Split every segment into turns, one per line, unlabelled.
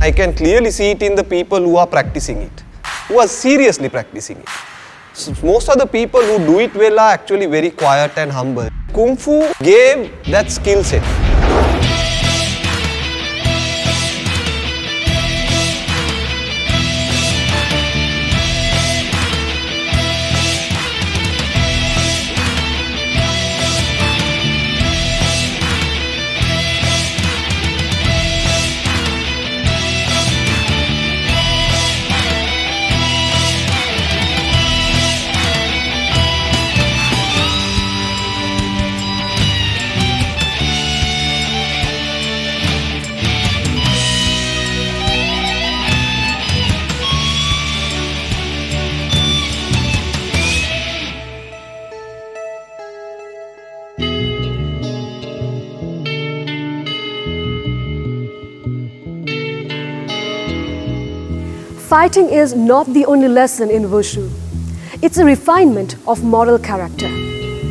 I can clearly see it in the people who are practicing it, who are seriously practicing it. So most of the people who do it well are actually very quiet and humble. Kung Fu gave that skill set.
Fighting is not the only lesson in Wushu. It's a refinement of moral character.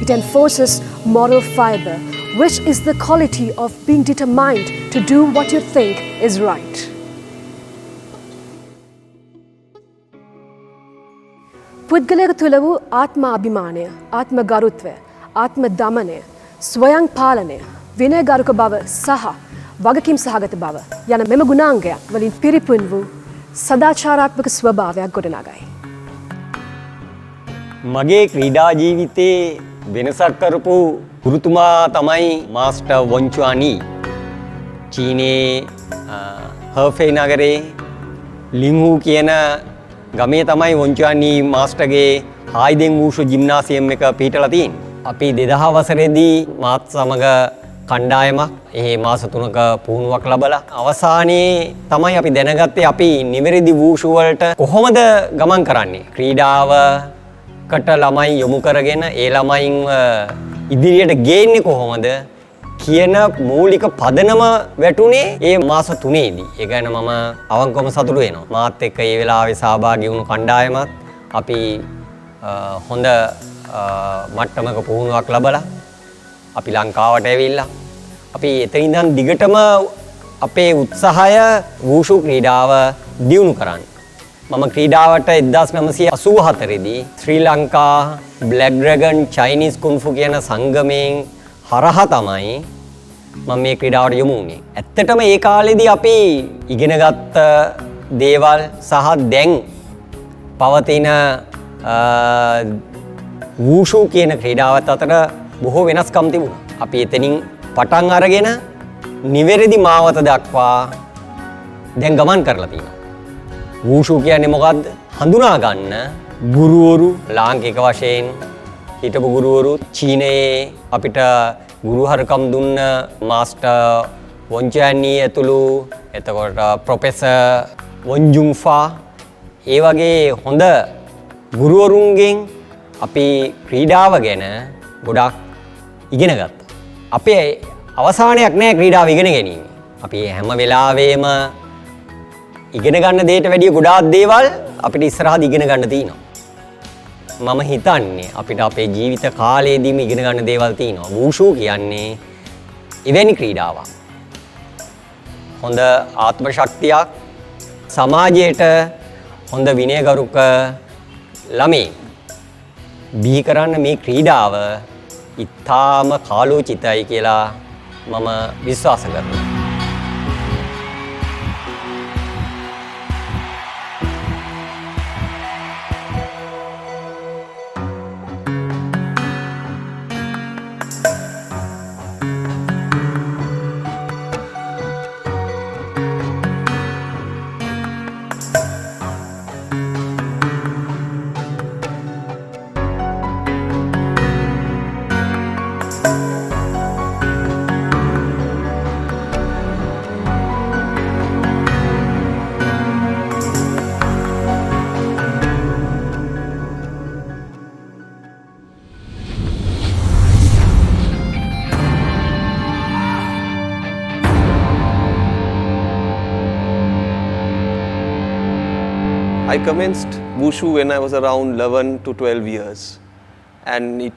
It enforces moral fiber, which is the quality of being determined to do what you think is right. පුද්ගලයාගේ තුළ වූ ආත්ම අභිමානය, ආත්ම ගරුත්වය, ආත්ම දමනය, ස්වයං පාලනය, විනයගරුක බව සහ වගකීම් සහගත බව යන මෙම ගුණාංගයන් වලින් පිරිපුන් වූ සදාචාරාත්මක ස්වභාවයක් ගොඩනගයි.
මගේ ක්‍රීඩා ජීවිතේ වෙනසක් කරපු ගුරුතුමා තමයි මාස්ටර් වොන්චුානි. චීනයේ හර්ෆේ නගරේ ලින්හු කියන ගමේ තමයි වොන්චුානි මාස්ටර්ගේ හායිදෙන් වූෂු ජිම්නාසියම් එක පිහිටලා තියෙන්නේ. අපි 2000 වසරේදී මාත් සමග කණ්ඩායමක් මාස 3ක පුහුණුවක් ලැබලා අවසානයේ තමයි අපි දැනගත්තේ අපි නිවැරදි වූෂු වලට කොහොමද ගමන් කරන්නේ. ක්‍රීඩාවකට ළමයි යොමු කරගෙන ඒ ළමයින්ව ඉදිරියට ගේන්නේ කොහොමද කියන මූලික පදනම වැටුනේ ඒ මාස 3ේදී. ඒ ගැන මම අවංකවම සතුටු වෙනවා. මාත් එක්ක ඒ වෙලාවේ සහභාගී වුණු කණ්ඩායමත් අපි හොඳ මට්ටමක පුහුණුවක් ලැබලා අපි ලංකාවට ඇවිල්ලා අපි එතන ඉඳන් දිගටම අපේ උත්සාහය වූෂු ක්‍රීඩාව දියුණු කරන්න. මම ක්‍රීඩාවට 1984 දී ශ්‍රී ලංකා බ්ලැක් ඩ්‍රැගන් චයිනීස් කුන්ෆු කියන සංගමයෙන් හරහා තමයි මම මේ ක්‍රීඩාවට යොමු වුණේ. ඇත්තටම ඒ කාලේදී අපි ඉගෙනගත්ත දේවල් සහ දැන් පවතින වූෂු කියන ක්‍රීඩාවත් අතර බොහෝ වෙනස්කම් තිබුණා. අපි එතනින් පටන් අරගෙන නිවැරදි මාවත දක්වා දැන් ගමන් කරලා තියෙනවා. වූෂු කියන්නේ මොකද්ද? හඳුනා ගන්න ගුරුවරු ලාංකික වශයෙන් හිටපු ගුරුවරු චීනයේ අපිට ගුරුහරුකම් දුන්න මාස්ටර් වොන්චුානි ඇතුළු එතකොට ප්‍රොෆෙසර් වොන්ජුන්ෆා ඒ වගේ හොඳ ගුරුවරුන්ගෙන් අපි ක්‍රීඩාව ගැන ගොඩක් ඉගෙන ගත්තා. අපේ අවසානයක් නෑ ක්‍රීඩාව ඉගෙන ගැනීම. අපි හැම වෙලාවෙම ඉගෙන ගන්න දෙයට වැඩිය ගොඩාක් දේවල් අපිට ඉස්සරහට ඉගෙන ගන්න තියෙනවා. මම හිතන්නේ අපිට අපේ ජීවිත කාලයේදීම ඉගෙන ගන්න දේවල් තියෙනවා. වූෂු කියන්නේ එවැනි ක්‍රීඩාවක්. හොඳ ආත්ම ශක්තියක් සමාජයට හොඳ විනයගරුක ළමයි බිහි කරන්න මේ ක්‍රීඩාව ඉතාම කාලෝචිතයි කියලා මම විශ්වාස කරනවා.
I commenced Wushu when I was around 11 to 12 years, and it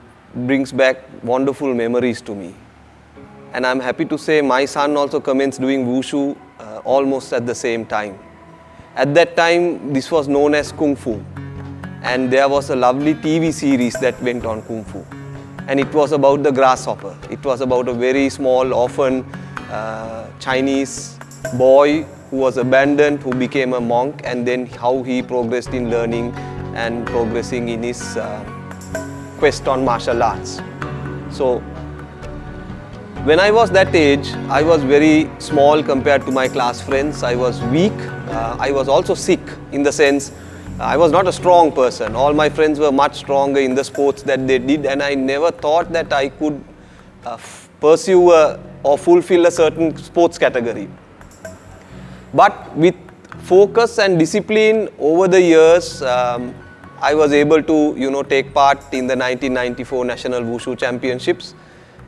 brings back wonderful memories to me. And I'm happy to say my son also commenced doing Wushu almost at the same time. At that time, this was known as Kung Fu. And there was a lovely TV series that went on Kung Fu. And it was about the grasshopper. It was about a very small orphan Chinese boy who was abandoned, who became a monk, and then how he progressed in learning and progressing in his quest on martial arts. So when I was that age, I was very small compared to my class friends. I was weak. I was also sick in the sense I was not a strong person. All my friends were much stronger in the sports that they did, and I never thought that I could pursue or fulfill a certain sports category. But with focus and discipline over the years, I was able to take part in the 1994 National Wushu Championships,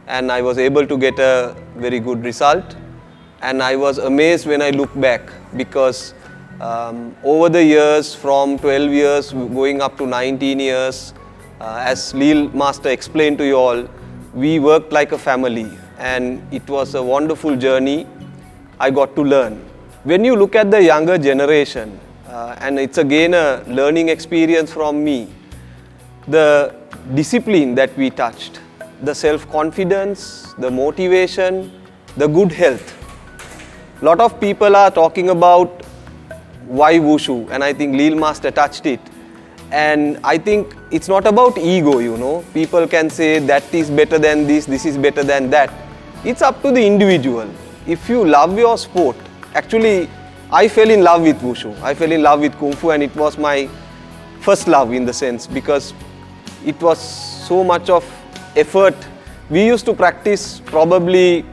and I was able to get a very good result. And I was amazed when I look back, because over the years, from 12 years going up to 19 years, as Lil Master explained to you all, we worked like a family, and it was a wonderful journey. I got to learn. When you look at the younger generation, and it's again a learning experience from me, the discipline that we touched, the self-confidence, the motivation, the good health. A lot of people are talking about why Wushu, and I think Lil Master touched it. And I think it's not about ego, People can say that is better than this is better than that. It's up to the individual. If you love your sport, actually, I fell in love with Wushu. I fell in love with Kung Fu, and it was my first love in the sense, because it was so much of effort. We used to practice probably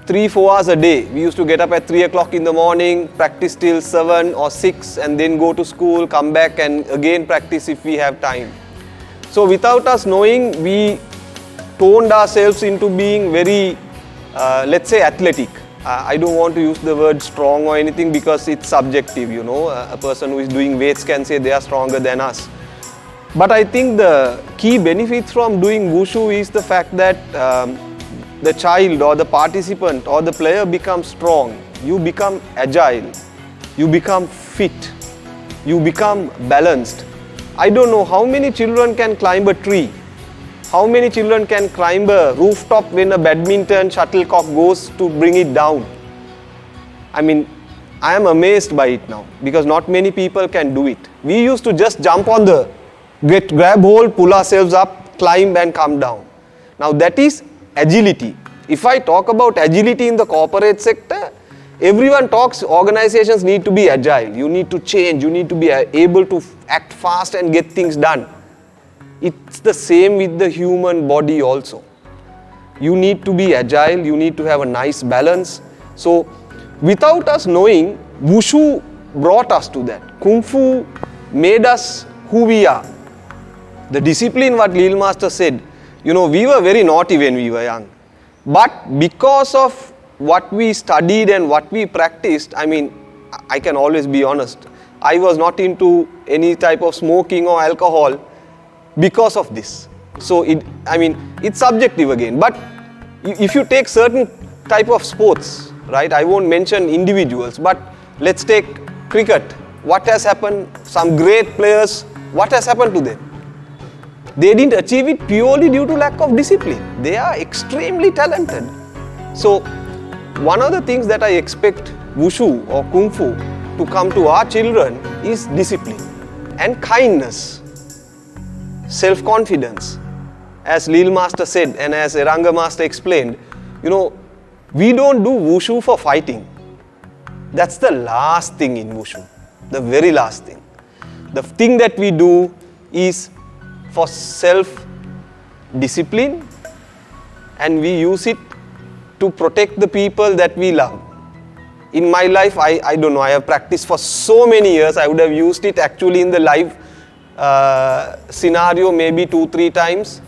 3-4 hours a day. We used to get up at 3 o'clock in the morning, practice till 7 or 6, and then go to school, come back and again practice if we have time. So without us knowing, we toned ourselves into being very, let's say, athletic. I don't want to use the word strong or anything because it's subjective, A person who is doing weights can say they are stronger than us. But I think the key benefits from doing Wushu is the fact that the child or the participant or the player becomes strong. You become agile. You become fit. You become balanced. I don't know how many children can climb a tree. How many children can climb a rooftop when a badminton shuttlecock goes to bring it down? I mean, I am amazed by it now, because not many people can do it. We used to just jump on the grab hold, pull ourselves up, climb and come down. Now that is agility. If I talk about agility in the corporate sector, everyone talks organizations need to be agile. You need to change. You need to be able to act fast and get things done. It's the same with the human body also. You need to be agile. You need to have a nice balance. So without us knowing, Wushu brought us to that. Kung Fu made us who we are. The discipline, what Lil Master said, we were very naughty when we were young. But because of what we studied and what we practiced, I can always be honest, I was not into any type of smoking or alcohol because of this. So it's subjective again. But if you take certain type of sports, right, I won't mention individuals, but let's take cricket. What has happened? Some great players, what has happened to them? They didn't achieve it purely due to lack of discipline. They are extremely talented. So one of the things that I expect Wushu or Kung Fu to come to our children is discipline and kindness, self-confidence. As Lil Master said and as Eranga Master explained, we don't do Wushu for fighting. That's the last thing in Wushu, the very last thing. The thing that we do is for self-discipline, and we use it to protect the people that we love. In my life, I don't know, I have practiced for so many years. I would have used it actually in the live scenario maybe 2-3 times,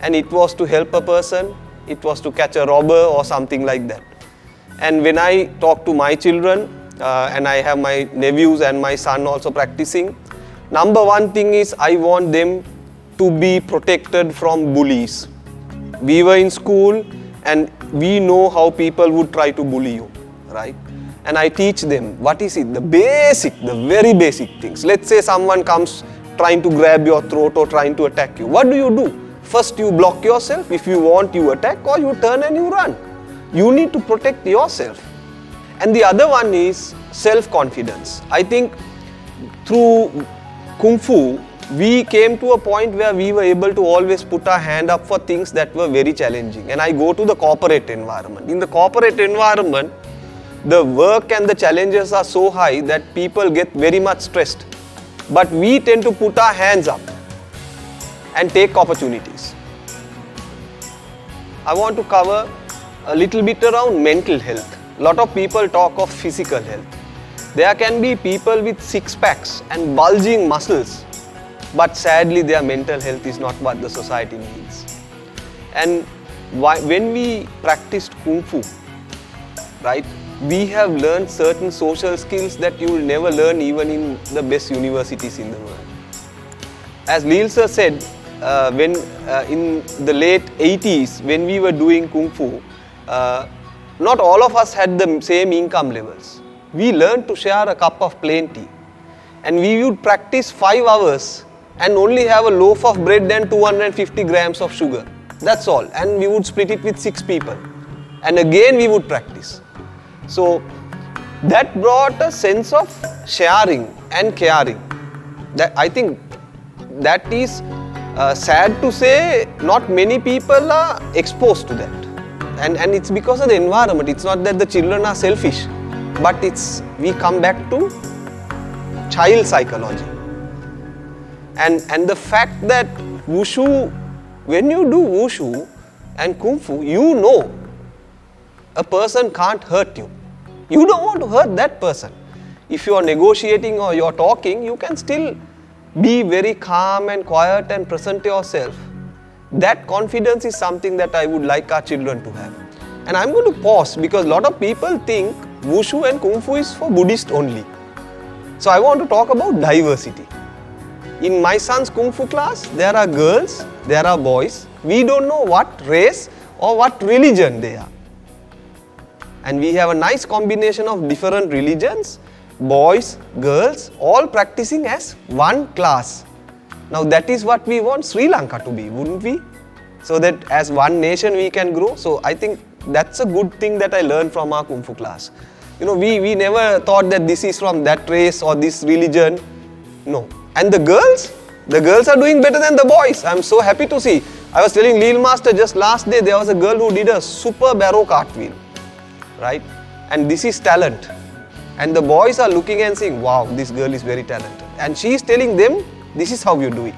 and it was to help a person, it was to catch a robber or something like that. And when I talk to my children, and I have my nephews and my son also practicing, number one thing is I want them to be protected from bullies. We were in school and we know how people would try to bully you, right? and I teach them what is it, the very basic things. Let's say someone comes trying to grab your throat or trying to attack you. What do? First you block yourself. If you want, you attack, or you turn and you run. You need to protect yourself. And the other one is self-confidence. I think through Kung Fu, we came to a point where we were able to always put our hand up for things that were very challenging. And I go to the corporate environment. In the corporate environment, the work and the challenges are so high that people get very much stressed. But we tend to put our hands up and take opportunities. I want to cover a little bit around mental health. A lot of people talk of physical health. There can be people with six packs and bulging muscles, but sadly their mental health is not what the society needs. And when we practiced Kung Fu, right, we have learned certain social skills that you will never learn even in the best universities in the world. As Lil sir said, when in the late 80s, when we were doing Kung Fu, not all of us had the same income levels. We learned to share a cup of plain tea. And we would practice 5 hours and only have a loaf of bread and 250 grams of sugar. That's all. And we would split it with 6 people. And again we would practice. So that brought a sense of sharing and caring. That I think that is sad to say, not many people are exposed to that. And it's because of the environment. It's not that the children are selfish, but we come back to child psychology. And the fact that Wushu, when you do Wushu and Kung Fu, you know a person can't hurt you. You don't want to hurt that person. If you are negotiating or you are talking, you can still be very calm and quiet and present yourself. That confidence is something that I would like our children to have. And I'm going to pause because a lot of people think Wushu and Kung Fu is for Buddhist only. So I want to talk about diversity. In my son's Kung Fu class, there are girls, there are boys. We don't know what race or what religion they are. And we have a nice combination of different religions, boys, girls, all practicing as one class. Now that is what we want Sri Lanka to be, wouldn't we? So that as one nation we can grow. So I think that's a good thing that I learned from our Kung Fu class. You know, we never thought that this is from that race or this religion. No. And the girls are doing better than the boys. I'm so happy to see. I was telling Lil Master just last day, there was a girl who did a super barrow cartwheel. Right? And this is talent. And the boys are looking and saying, wow, this girl is very talented. And she is telling them, this is how you do it.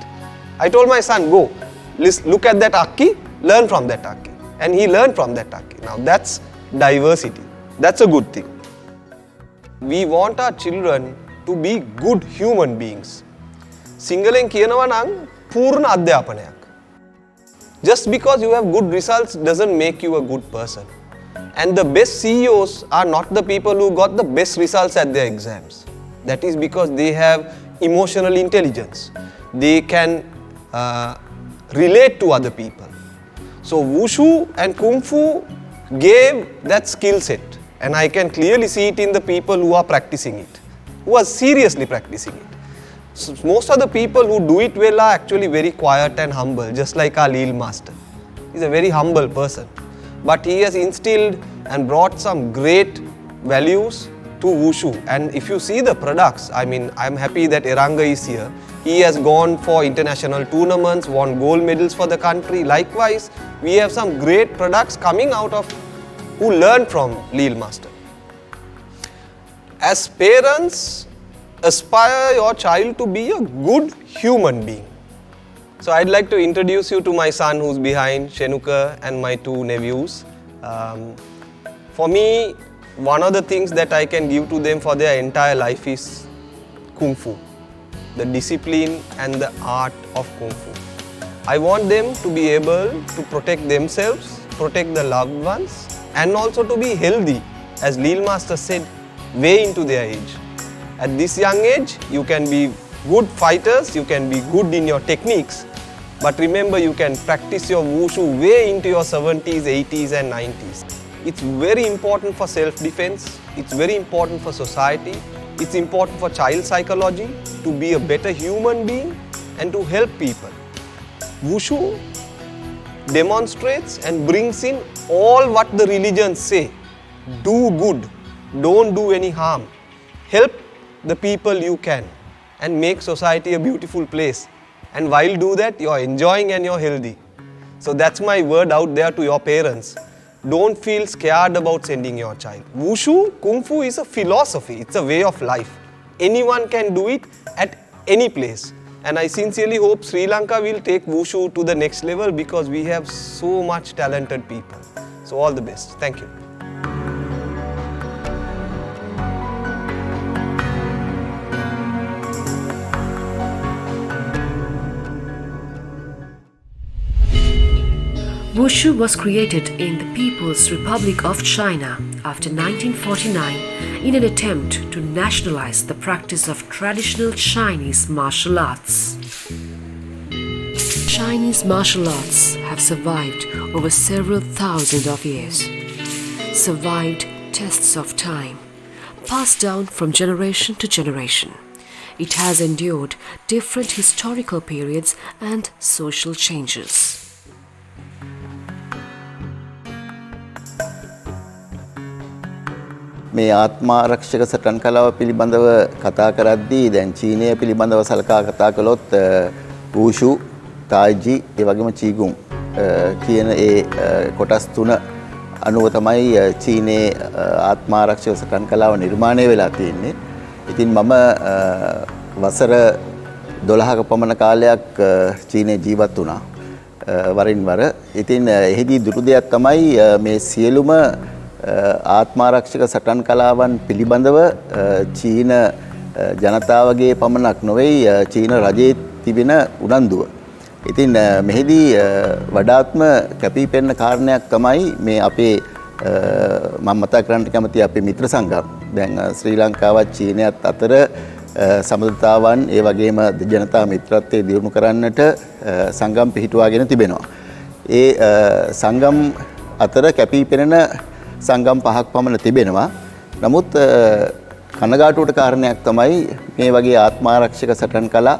I told my son, go, look at that Akki, learn from that Akki. And he learned from that Akki. Now that's diversity. That's a good thing. We want our children to be good human beings. Singaleng කියනවා නම් පූර්ණ අධ්‍යාපනයක්. Just because you have good results doesn't make you a good person. And the best CEOs are not the people who got the best results at their exams. That is because they have emotional intelligence. They can relate to other people. So Wushu and Kung Fu gave that skill set. And I can clearly see it in the people who are practicing it, who are seriously practicing it. So most of the people who do it well are actually very quiet and humble, just like our Lil Master. He's a very humble person. But he has instilled and brought some great values to Wushu. And if you see the products, I mean, I'm happy that Eranga is here. He has gone for international tournaments, won gold medals for the country. Likewise, we have some great products coming out of who learned from Lil Master. As parents, aspire your child to be a good human being. So I'd like to introduce you to my son who's behind, Shenuka, and my 2 nephews. For me, one of the things that I can give to them for their entire life is Kung Fu, the discipline and the art of Kung Fu. I want them to be able to protect themselves, protect the loved ones, and also to be healthy, as Lil Master said, way into their age. At this young age, you can be good fighters, you can be good in your techniques, but remember you can practice your Wushu way into your 70s, 80s and 90s. It's very important for self-defense. It's very important for society. It's important for child psychology to be a better human being and to help people. Wushu demonstrates and brings in all what the religions say. Do good, don't do any harm. Help the people you can and make society a beautiful place. And while do that, you're enjoying and you're healthy. So that's my word out there to your parents. Don't feel scared about sending your child. Wushu, Kung Fu is a philosophy. It's a way of life. Anyone can do it at any place. And I sincerely hope Sri Lanka will take Wushu to the next level because we have so much talented people. So all the best. Thank you.
Wushu was created in the People's Republic of China after 1949 in an attempt to nationalize the practice of traditional Chinese martial arts. Chinese martial arts have survived over several thousands of years, survived tests of time, passed down from generation to generation. It has endured different historical periods and social changes.
මේ ආත්මාරක්ෂක සටන් කලාව පිළිබඳව කතා කරද්දී දැන් චීනය පිළිබඳව සලකා කතා කළොත් වූෂු, තායිජි, ඒ වගේම චීගුන් කියන ඒ කොටස් තුන අනුව තමයි චීනයේ ආත්මාරක්ෂක සටන් කලාව නිර්මාණය වෙලා තියෙන්නේ. ඉතින් මම වසර 12ක පමණ කාලයක් චීනයේ ජීවත් වුණා වරින් වර. ඉතින් එහිදී දුටු දෙයක් තමයි මේ සියලුම ආත්මාරක්ෂක සටන් කලාවන් පිළිබඳව චීන ජනතාවගේ පමණක් නොවේ චීන රජයේ තිබෙන උනන්දුව. ඉතින් මෙහිදී වඩාත්ම කැපී පෙනෙන කාරණයක් තමයි මේ අපේ මම මතක් කරන්න කැමති අපේ මිත්‍ර සංගම්. දැන් ශ්‍රී ලංකාවත් චීනයත් අතර සමගතාවන් ඒ වගේම ජනතා මිත්‍රත්වයේ දියුණු කරන්නට සංගම් පිහිටුවාගෙන තිබෙනවා. ඒ සංගම් අතර කැපී පෙනෙන සංගම් 5ක් පමණ තිබෙනවා. නමුත් කනගාටුවට කාරණයක් තමයි මේ වගේ ආත්මාරක්ෂක සටන් කලා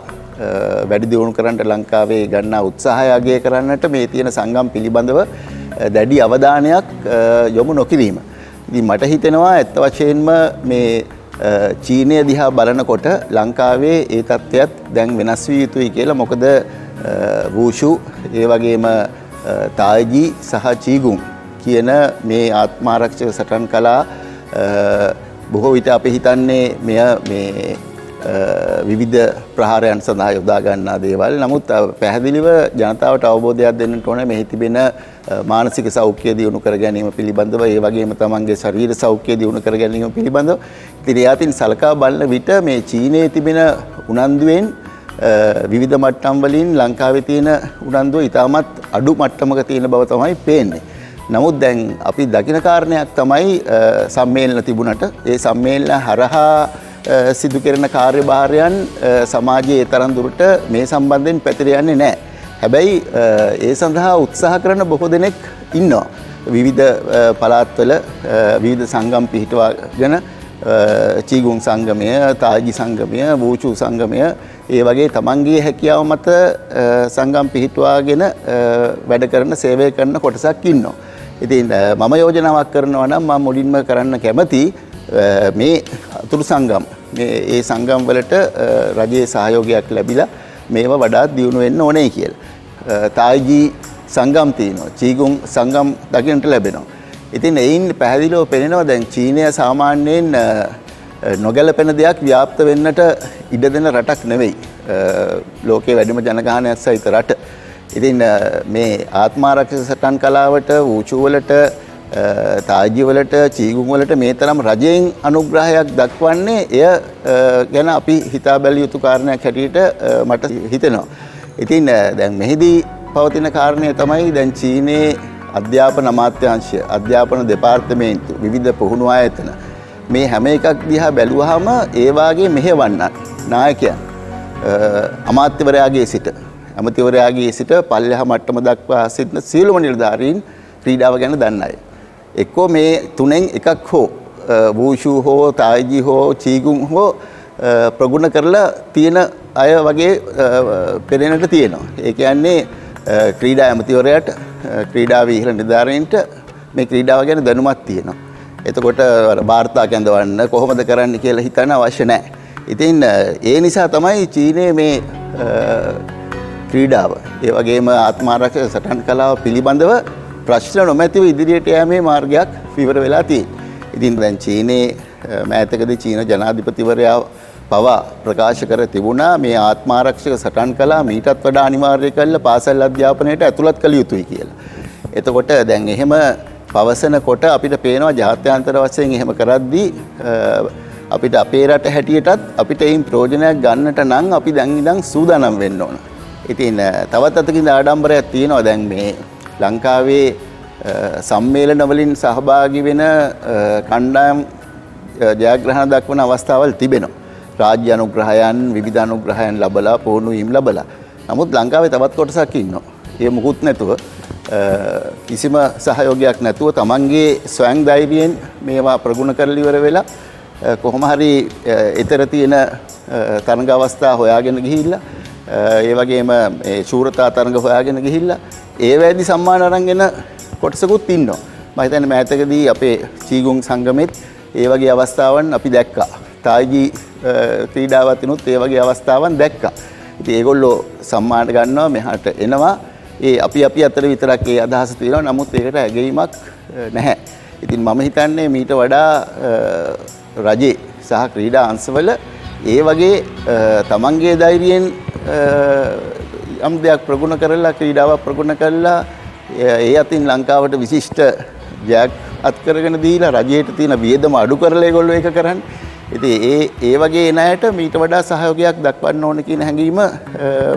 වැඩි දියුණු කරන්නට ලංකාවේ ගන්නා උත්සාහය අගය කරන්නට මේ තියෙන සංගම් පිළිබඳව දැඩි අවධානයක් යොමු නොකිරීම. ඉතින් මට හිතෙනවා ඇත්ත වශයෙන්ම මේ චීනය දිහා බලනකොට ලංකාවේ ඒ තත්ත්වයක් දැන් වෙනස් විය යුතුයි කියලා. මොකද වූෂු ඒ වගේම තායිජි සහ චීගුන් කියන මේ ආත්මාරක්ෂක සටන් කලා බොහෝ විට අපි හිතන්නේ මෙය මේ විවිධ ප්‍රහාරයන් සඳහා යොදා ගන්නා දේවල්. නමුත් පැහැදිලිව ජනතාවට අවබෝධයක් දෙන්නට ඕනේ මෙහි තිබෙන මානසික සෞඛ්‍ය දියුණු කර ගැනීම පිළිබඳව, ඒ වගේම තමන්ගේ ශරීර සෞඛ්‍ය දියුණු කර ගැනීම පිළිබඳව. ඉතින් එයාටින් සලකා බලන විට මේ චීනයේ තිබෙන උනන්දුවෙන් විවිධ මට්ටම් වලින් ලංකාවේ තියෙන උනන්දුව ඉතාමත් අඩු මට්ටමක තියෙන බව තමයි පේන්නේ. නමුත් දැන් අපි දකින කාරණයක් තමයි සම්මේලන තිබුණට ඒ සම්මේලන හරහා සිදු කරන කාර්යභාරයන් සමාජයේ තරම් දුරට මේ සම්බන්ධයෙන් පැතිර යන්නේ නැහැ. හැබැයි ඒ සඳහා උත්සාහ කරන බොහෝ දෙනෙක් ඉන්නවා. විවිධ පළාත්වල විවිධ සංගම් පිහිටවාගෙන චීගුන් සංගමය, තායිජි සංගමය, වූචු සංගමය ඒ වගේ තමන්ගේ හැකියාව මත සංගම් පිහිටවාගෙන වැඩ කරන සේවය කරන කොටසක් ඉන්නවා. ඉතින් මම යෝජනාවක් කරනවා නම් මම මුලින්ම කරන්න කැමති මේ අතුරු සංගම් ඒ සංගම් වලට රජයේ සහයෝගයක් ලැබිලා මේවා වඩාත් දියුණු වෙන්න ඕනේ කියලා. තායිජි සංගම් තියෙනවා, චීගුන් සංගම් දකින්නට ලැබෙනවා. ඉතින් එයින් පැහැදිලිව පෙනෙනවා දැන් චීනය සාමාන්‍යයෙන් නොගැලපෙන දෙයක් ව්‍යාප්ත වෙන්නට ඉඩ දෙන රටක් නෙවෙයි. ලෝකයේ වැඩිම ජනගහනයක් සහිත රට. ඉතින් මේ ආත්මාරක්ෂක සටන් කලාවට, වූචු වලට, තායිජි වලට, චීගුන් වලට මේ තරම් රජයෙන් අනුග්‍රහයක් දක්වන්නේ එය ගැන අපි හිතා බැලිය යුතු කාරණයක් හැටියට මට හිතෙනවා. ඉතින් දැන් මෙහිදී පවතින කාරණය තමයි දැන් චීනයේ අධ්‍යාපන අමාත්‍යාංශය, අධ්‍යාපන දෙපාර්තමේන්තු, විවිධ පුහුණු ආයතන මේ හැම එකක් දිහා බැලුවාම ඒ වාගේ මෙහෙවන්නන් නායකයන් අමාත්‍යවරයාගේ සිට ඇමතිවරයාගේ සිට පල්ලෙහා මට්ටම දක්වා සිටින සියලුම නිලධාරීන් ක්‍රීඩාව ගැන දන්න අය. එක්කෝ මේ තුනෙන් එකක් හෝ වූෂු හෝ තායිජි හෝ චීගුම් හෝ ප්‍රගුණ කරලා තියෙන අය වගේ පෙනෙන්නට තියෙනවා. ඒ කියන්නේ ක්‍රීඩා ඇමතිවරයාට ක්‍රීඩා විහිල නිලධාරීන්ට මේ ක්‍රීඩාව ගැන දැනුමක් තියෙනවා. එතකොට වාර්තා කැඳවන්න කොහොමද කරන්න කියලා හිතන්න අවශ්‍ය නැහැ. ඉතින් ඒ නිසා තමයි චීනයේ මේ ක්‍රීඩාව ඒ වගේම ආත්මාරක්ෂක සටන් කලාව පිළිබඳව ප්‍රශ්න නොමැතිව ඉදිරියට යෑමේ මාර්ගයක් විවර වෙලා තියෙනවා. ඉතින් දැන් චීනයේ මෑතකදී චීන ජනාධිපතිවරයා පවා ප්‍රකාශ කර තිබුණා මේ ආත්මාරක්ෂක සටන් කලා මීටත් වඩා අනිවාර්ය කරලා පාසල් අධ්‍යාපනයට ඇතුළත් කළ යුතුයි කියලා. එතකොට දැන් එහෙම පවසනකොට අපිට පේනවා ජාත්‍යන්තර වශයෙන් එහෙම කරද්දී අපිට අපේ රට හැටියටත් අපිට ඒන් ප්‍රයෝජනයක් ගන්නට නම් අපි දැන් ඉඳන් සූදානම් වෙන්න ඕන. ඉතින් තවත් අතකින් ආඩම්බරයක් තියෙනවා දැන් මේ ලංකාවේ සම්මේලන වලින් සහභාගී වෙන කණ්ඩායම් ජයග්‍රහණ දක්වන අවස්ථාවල් තිබෙනවා. රාජ්‍ය අනුග්‍රහයන් විවිධ අනුග්‍රහයන් ලැබලා පුහුණුවීම් ලැබලා. නමුත් ලංකාවේ තවත් කොටසක් ඉන්නවා. ඒ මුකුත් නැතුව කිසිම සහයෝගයක් නැතුව තමන්ගේ ස්වයං ධෛර්යයෙන් මේවා ප්‍රගුණ කරලා ඉවර වෙලා කොහොම හරි ඊතර තියෙන තරඟ අවස්ථා හොයාගෙන ගිහිල්ලා ඒ වගේම මේ ශූරතා තරඟ හොයාගෙන ගිහිල්ලා ඒ වේදි සම්මාන අරන් එන කොටසකුත් ඉන්නවා. මම හිතන්නේ මෑතකදී අපේ චීගුන් සංගමෙත් ඒ වගේ අවස්ථාවන් අපි දැක්කා. තායිජි ක්‍රීඩාවතිනුත් ඒ වගේ අවස්ථාවන් දැක්කා. ඉතින් ඒගොල්ලෝ සම්මාන ගන්නවා මෙහාට එනවා. ඒ අපි අතර විතරක් ඒ අදහස තියෙනවා. නමුත් ඒකට ඇගීමක් නැහැ. ඉතින් මම හිතන්නේ මීට වඩා රජේ සහ ක්‍රීඩා අංශවල ඒ වගේ තමන්ගේ ධෛර්යයෙන් යම් දෙයක් ප්‍රගුණ කරලා ක්‍රීඩාවක් ප්‍රගුණ කරලා ඒ අතින් ලංකාවට විශිෂ්ට ජයක් අත් කරගෙන දීලා රජයට තියෙන වියදම අඩු කරලා ඒගොල්ලෝ ඒක කරන්නේ. ඉතින් ඒ වගේ ණයට මීට වඩා සහයෝගයක් දක්වන්න ඕන කියන හැඟීම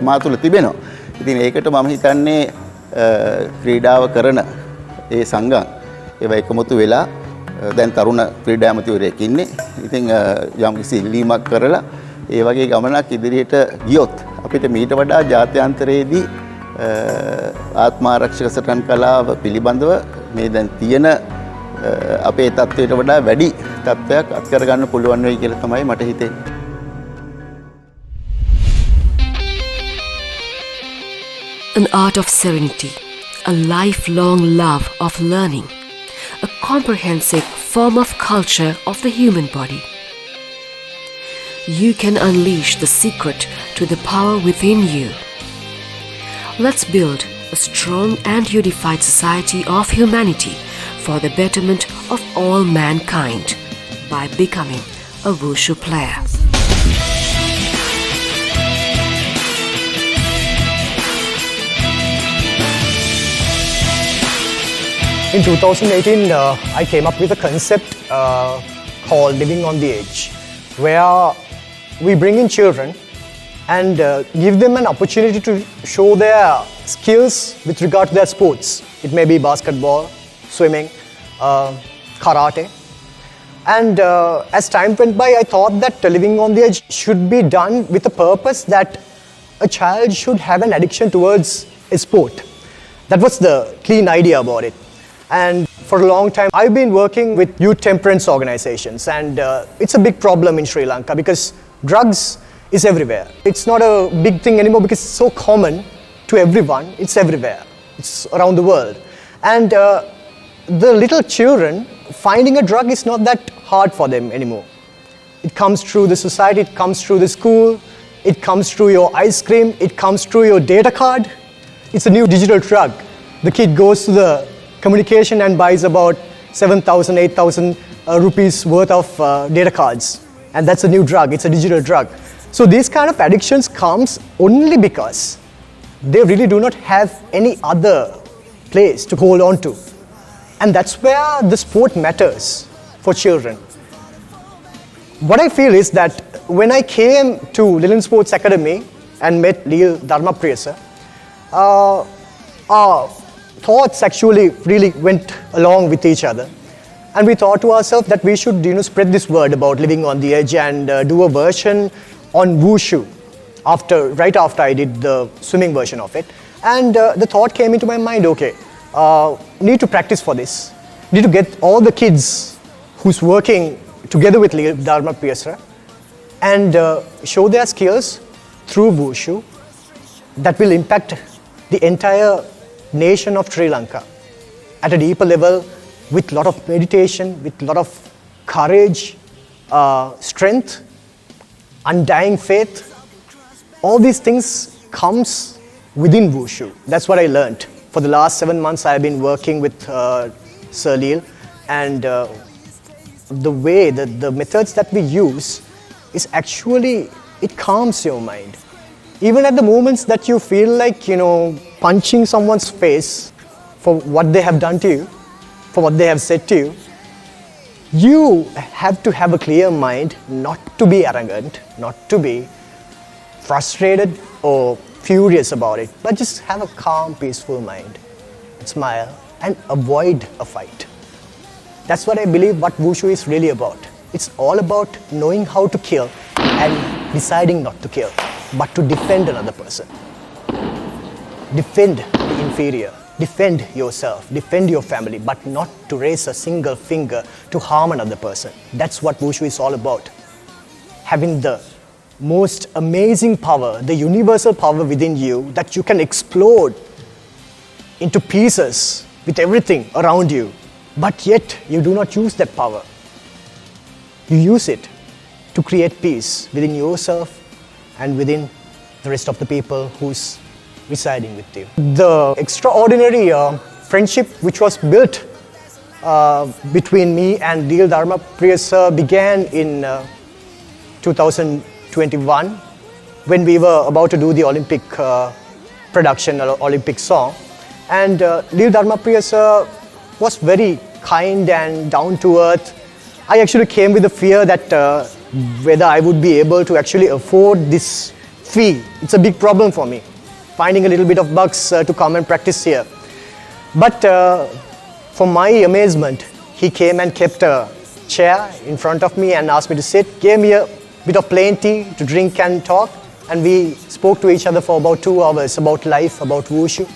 මා තුළ තිබෙනවා. ඉතින් ඒකට මම හිතන්නේ ක්‍රීඩාව කරන ඒ සංගම් ඒවා එකමුතු වෙලා දැන් තරුණ ක්‍රීඩා ඇමතිවරයෙක් ඉන්නේ. ඉතින් යම්කිසි ඉල්ලීමක් කරලා ඒ වගේ ගමනක් ඉදිරියට ගියොත් අපිට මීට වඩා ජාත්‍යන්තරයේදී ආත්මාරක්ෂක සටන් කලාව පිළිබඳව මේ දැන් තියෙන අපේ තත්ත්වයට වඩා වැඩි තත්ත්වයක් අත් කරගන්න පුළුවන් වෙයි කියලා තමයි මට හිතෙන්නේ.
An art of serenity, a lifelong love of learning, a comprehensive form of culture of the human body. You can unleash the secret to the power within you. Let's build a strong and unified society of humanity for the betterment of all mankind by becoming a Wushu player.
In 2018, I came up with a concept called Living on the Edge, where we bring in children and give them an opportunity to show their skills with regard to their sports. It may be basketball, swimming, karate. And as time went by, I thought that Living on the Edge should be done with a purpose that a child should have an addiction towards a sport. That was the clean idea about it. And for a long time, I've been working with youth temperance organizations, and it's a big problem in Sri Lanka because drugs is everywhere. It's not a big thing anymore because it's so common to everyone. It's everywhere. It's around the world. And the little children, finding a drug is not that hard for them anymore. It comes through the society, it comes through the school, it comes through your ice cream, it comes through your data card. It's a new digital drug. The kid goes to the communication and buys about 7,000, 8,000 rupees worth of data cards. And that's a new drug, it's a digital drug. So these kind of addictions comes only because they really do not have any other place to hold on to. And that's where the sport matters for children. What I feel is that when I came to Lilan Sports Academy and met Lil Dharmapriya sir, our thoughts actually really went along with each other. And we thought to ourselves that we should spread this word about Living on the Edge and do a version on Wushu right after I did the swimming version of it. And the thought came into my mind, okay, need to practice for this. need to get all the kids who's working together with Dharma Priyasara and show their skills through Wushu that will impact the entire nation of Sri Lanka at a deeper level, with a lot of meditation, with a lot of courage, strength, undying faith. All these things comes within Wushu. That's what I learned. For the last 7 months, I've been working with Sir Lil, and the way, the methods that we use is actually, it calms your mind. Even at the moments that you feel like, punching someone's face for what they have done to you, for what they have said to you, you have to have a clear mind, not to be arrogant, not to be frustrated or furious about it, but just have a calm, peaceful mind, smile, and avoid a fight. That's what I believe what Wushu is really about. It's all about knowing how to kill and deciding not to kill, but to defend another person. Defend the inferior, defend yourself, defend your family, but not to raise a single finger to harm another person. That's what Wushu is all about. Having the most amazing power, the universal power within you that you can explode into pieces with everything around you, but yet you do not use that power. You use it to create peace within yourself and within the rest of the people who's residing with you. The extraordinary friendship which was built between me and Lil Dharma Priyasara began in 2021 when we were about to do the Olympic production, Olympic song. And Lil Dharma Priyasara was very kind and down to earth. I actually came with the fear that whether I would be able to actually afford this fee. It's a big problem for me, finding a little bit of bucks to come and practice here. But for my amazement, he came and kept a chair in front of me and asked me to sit, gave me a bit of plain tea to drink and talk, and we spoke to each other for about 2 hours about life, about Wushu.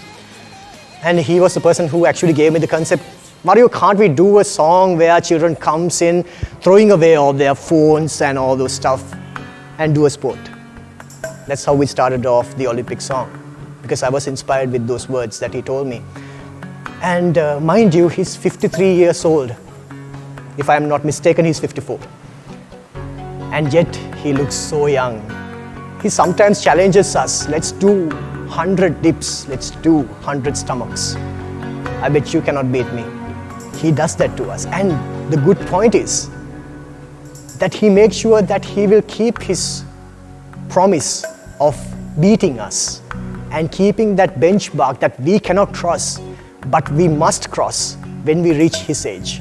And he was the person who actually gave me the concept, Mario, can't we do a song where children comes in, throwing away all their phones and all those stuff, and do a sport? That's how we started off the Olympic song, because I was inspired with those words that he told me. And mind you, he's 53 years old. If I'm not mistaken, he's 54. And yet, he looks so young. He sometimes challenges us, let's do 100 dips, let's do 100 stomachs. I bet you cannot beat me. He does that to us. And the good point is that he makes sure that he will keep his promise of beating us and keeping that benchmark that we cannot cross, but we must cross when we reach his age.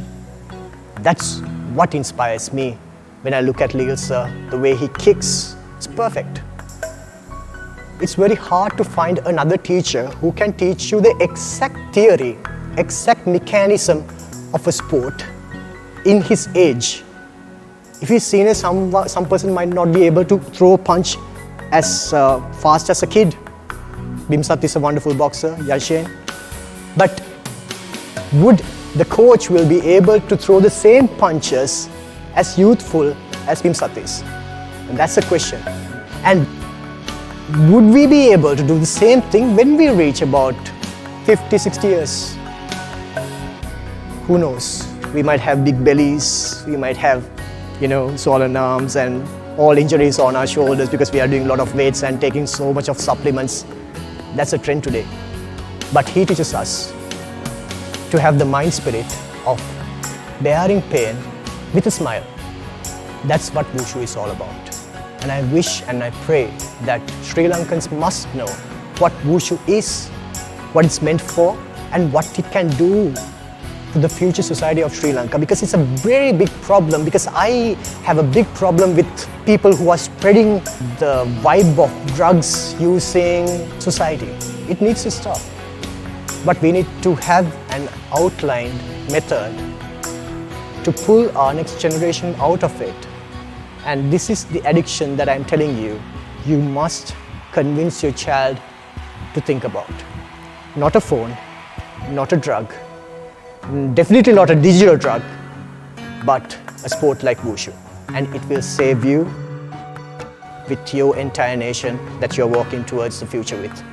That's what inspires me when I look at Lil Sir, the way he kicks. It's perfect. It's very hard to find another teacher who can teach you the exact theory, exact mechanism of a sport in his age. If he's senior, some person might not be able to throw a punch as fast as a kid. Bimsat is a wonderful boxer, Yashin. But would the coach will be able to throw the same punches as youthful as Bimsat is? And that's the question. And would we be able to do the same thing when we reach about 50, 60 years? Who knows? We might have big bellies, we might have, swollen arms and all injuries on our shoulders because we are doing a lot of weights and taking so much of supplements. That's a trend today. But he teaches us to have the mind spirit of bearing pain with a smile. That's what Wushu is all about. And I wish and I pray that Sri Lankans must know what Wushu is, what it's meant for, and what it can do to the future society of Sri Lanka, because it's a very big problem, because I have a big problem with people who are spreading the vibe of drugs using society. It needs to stop. But we need to have an outlined method to pull our next generation out of it. And this is the addiction that I'm telling you, you must convince your child to think about. Not a phone, not a drug, Definitely not a digital drug, but a sport like Wushu. And it will save you with your entire nation that you're walking towards the future with.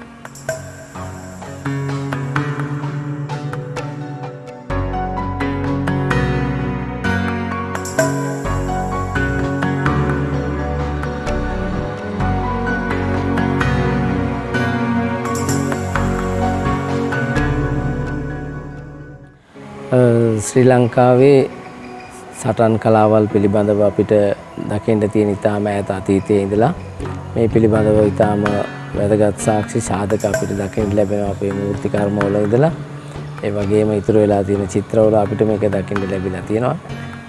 ශ්‍රී ලංකාවේ සටන් කලාවල් පිළිබඳව අපිට දකින්න තියෙන ඉතාම ඈත අතීතයේ ඉඳලා මේ පිළිබඳව ඉතාම වැදගත් සාක්ෂි සාධක අපිට දකින්න ලැබෙනවා අපේ මූර්ති කර්මවල ඉඳලා. ඒ වගේම ඉතුරු වෙලා තියෙන චිත්‍රවල අපිට මේක දකින්න ලැබිලා තියෙනවා.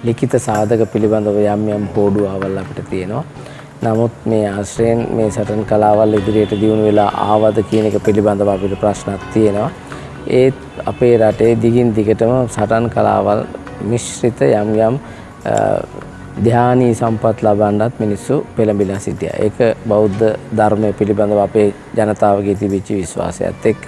ලිඛිත සාධක පිළිබඳව යම් යම් හෝඩුවාවල් අපිට තියෙනවා. නමුත් මේ ආශ්‍රයෙන් මේ සටන් කලාවල් ඉදිරියට දියුණු වෙලා ආවද කියන එක පිළිබඳව අපිට ප්‍රශ්නක් තියෙනවා. ඒත් අපේ රටේ දිගින් දිගටම සටන් කලාවල් මිශ්‍රිත යම් යම් ධ්‍යානී සම්පත් ලබන්නත් මිනිස්සු පෙළඹිලා සිටියා. ඒක බෞද්ධ ධර්මය පිළිබඳව අපේ ජනතාවගේ තිබිච්ච විශ්වාසයත් එක්ක.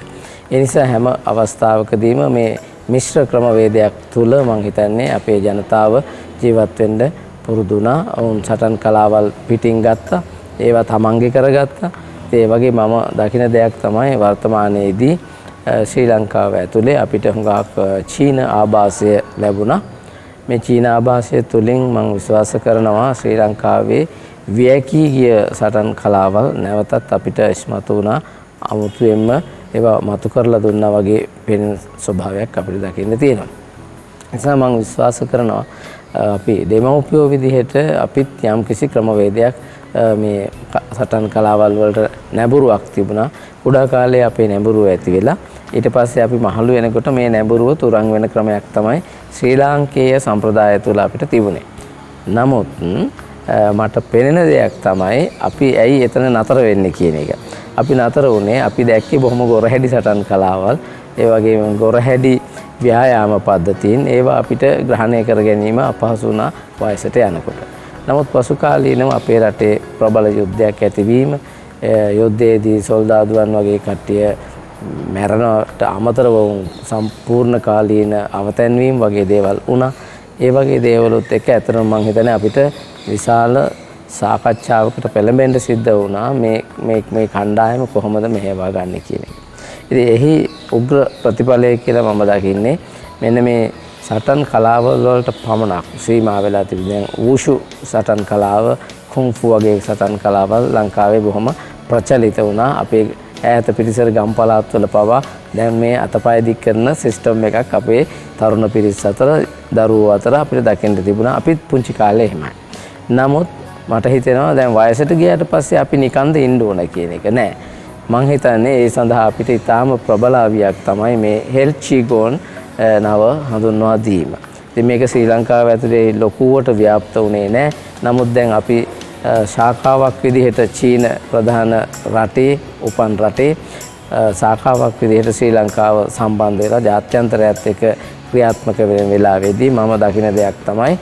ඒ නිසා හැම අවස්ථාවකදීම මේ මිශ්‍ර ක්‍රමවේදයක් තුල මම හිතන්නේ අපේ ජනතාව ජීවත් වෙන්න පුරුදු වුණා. වුන් සටන් කලාවල් පිටින් ගත්තා. ඒවා තමන්ගේ කරගත්තා. ඒ වගේ මම දකින දෙයක් තමයි වර්තමානයේදී ශ්‍රී ලංකාව ඇතුලේ අපිට හුඟක් චීන ආభాසය ලැබුණා. මේ චීන ආభాසය තුලින් මම විශ්වාස කරනවා ශ්‍රී ලංකාවේ වියකී ගිය සටන් කලාවල් නැවතත් අපිට ඉස්මතු වුණා. අමුතුවෙන්ම ඒවා මතු කරලා දුන්නා වගේ පෙනෙන ස්වභාවයක් අපිට දකින්න තියෙනවා. ඒ නිසා මම විශ්වාස කරනවා අපි දෙමව්පියෝ විදිහට අපිත් යම් කිසි ක්‍රමවේදයක් මේ සටන් කලාවල් වලට නැඹුරුවක් තිබුණා. කුඩා කාලේ අපේ නැඹුරුව ඇති වෙලා ඊට පස්සේ අපි මහලු වෙනකොට මේ නැඹුරුව තුරන් වෙන ක්‍රමයක් තමයි ශ්‍රී ලාංකේය සම්ප්‍රදාය තුළ අපිට තිබුණේ. නමුත් මට පෙනෙන දෙයක් තමයි අපි ඇයි එතන නතර වෙන්නේ කියන එක. අපි නතර වුණේ අපි දැක්කේ බොහොම ගොරහැඩි සටන් කලාවල්, ඒ වගේම ගොරහැඩි ව්‍යායාම පද්ධතීන් ඒවා අපිට ග්‍රහණය කර ගැනීම අපහසු වුණා වයසට යනකොට. නමුත් පසු කාලීනව අපේ රටේ ප්‍රබල යුද්ධයක් ඇතිවීම, යුද්ධයේදී සොල්දාදුවන් වගේ කට්ටිය මැරෙනවට අමතරව සම්පූර්ණ කාලීන අවතැන්වීම වගේ දේවල් වුණා. ඒ වගේ දේවලුත් එක්ක ඇත්තටම මම හිතන්නේ අපිට විශාල සාකච්ඡාවකට පෙළඹෙන්න සිද්ධ වුණා මේ කණ්ඩායම කොහොමද මෙහෙවා ගන්න කියන එක. ඉතින් එහි උග්‍ර ප්‍රතිඵලය කියලා මම දකින්නේ මෙන්න මේ සටන් කලාවල් වලට පමණක් සීමා වෙලා තිබෙන දැන් වූෂු සටන් කලාව, කුන්ෆු වගේ සටන් කලාවල් ලංකාවේ බොහොම ප්‍රචලිත වුණා. අපේ ඈත පිරිසර ගම් පළාත් වල පවා දැන් මේ අතපය දික් කරන සිස්ටම් එකක් අපේ තරුණ පිරිස අතර, දරුවෝ අතර අපිට දකින්න තිබුණා. අපිත් පුංචි කාලේ එහෙමයි. නමුත් මට හිතෙනවා දැන් වයසට ගියාට පස්සේ අපි නිකන්ද ඉන්න ඕන කියන එක නෑ. මං හිතන්නේ ඒ සඳහා අපිට ඊටාම ප්‍රබල අවියක් තමයි මේ හෙල්ත් චීගෝන් නව හඳුන්වා දීම. ඉතින් මේක ශ්‍රී ලංකාව ඇතුලේ ලොකුවට ව්‍යාප්ත වුණේ නෑ. නමුත් දැන් අපි ශාඛාවක් විදිහට චීන ප්‍රධාන රටේ උපන් රටේ ශාඛාවක් විදිහට ශ්‍රී ලංකාව සම්බන්ධ වෙලා ජාත්‍යන්තරයත් එක්ක ක්‍රියාත්මක වෙන වෙලාවේදී මම දකින දෙයක් තමයි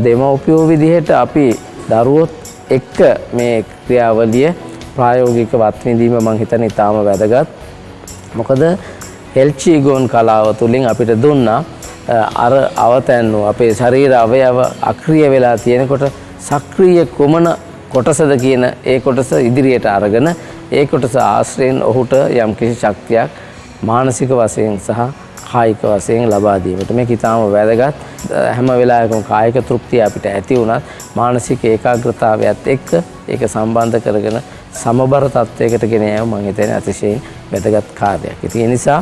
දෙමව්පියෝ විදිහට අපි දරුවොත් එක්ක මේ ක්‍රියාවලිය ප්‍රායෝගික වත්විඳීම මම හිතන්නේ ඉතාම වැදගත්. මොකද හෙල්චීගෝන් කලාව තුලින් අපිට දුන්නා අර අවතැන්නු අපේ ශරීර අවයව අක්‍රිය වෙලා තියෙනකොට සක්‍රීය කුමන කොටසද කියන ඒ කොටස ඉදිරියට අරගෙන ඒ කොටස ආශ්‍රයෙන් ඔහුට යම්කිසි ශක්තියක් මානසික වශයෙන් සහ කායික වශයෙන් ලබා දීමට මේක ඉතාම වැදගත්. හැම වෙලාවකම කායික තෘප්තිය අපිට ඇති වුණත් මානසික ඒකාග්‍රතාවයත් එක්ක ඒක සම්බන්ධ කරගෙන සමබර තත්වයකට ගෙන යාම මම හිතන්නේ අතිශයින් වැදගත් කාර්යයක්. ඒ නිසා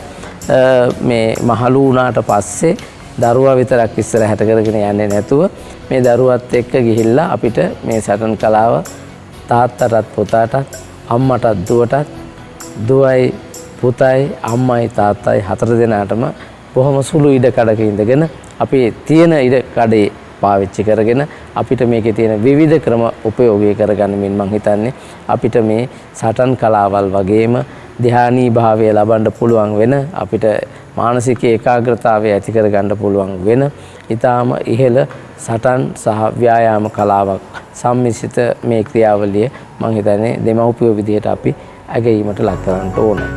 මේ මහලු වුණාට පස්සේ දරුවා විතරක් ඉස්සරහට කරගෙන යන්නේ නැතුව මේ දරුවත් එක්ක ගිහිල්ලා අපිට මේ සටන් කලාව තාත්තටත් පුතාටත් අම්මටත් දුවටත් දුවයි පුතයි අම්මයි තාත්තයි හතර දෙනාටම බොහොම සුළු ඉඩ කඩක ඉඳගෙන අපි තියෙන ඉඩ කඩේ පාවිච්චි කරගෙන අපිට මේකේ තියෙන විවිධ ක්‍රම උපයෝගී කරගන්නමින් මම හිතන්නේ අපිට මේ සටන් කලාවල් වගේම ධ්‍යානී භාවය ලබන්න පුළුවන් වෙන අපිට මානසික ඒකාග්‍රතාවය ඇති කරගන්න පුළුවන් වෙන ඊටාම ඉහළ සටන් සහ ව්‍යායාම කලාවක් සම්මිශ්‍රිත මේ ක්‍රියාවලිය මම හිතන්නේ දෙමව්පියෝ විදිහට අපි අගීමට ලක් කරන්න ඕනේ.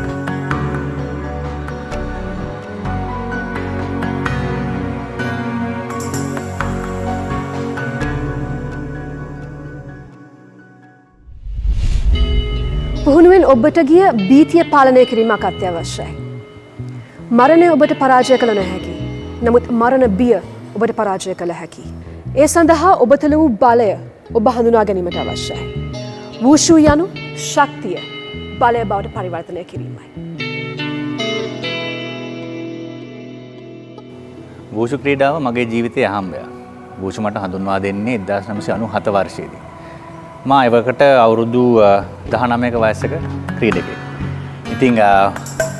පුහුණුවෙන් ඔබට ගිය භීතිය පාලනය කිරීමක් අත්‍යවශ්‍යයි. මරණය ඔබට පරාජය කළ නොහැකි. නමුත් මරණ බිය ඔබට පරාජය කළ හැකි. ඒ සඳහා ඔබ තුළ වූ බලය ඔබ හඳුනා ගැනීමට අවශ්‍යයි. වූෂු යනු ශක්තිය බලය බවට පරිවර්තනය කිරීමයි.
වූෂු ක්‍රීඩාව මගේ ජීවිතයේ අහම්බයක්. වූෂු මට හඳුන්වා දෙන්නේ 1997 වර්ෂයේදී. මා එවකට අවුරුදු 19ක වයසක ක්‍රීඩකයෙක්. ඉතින්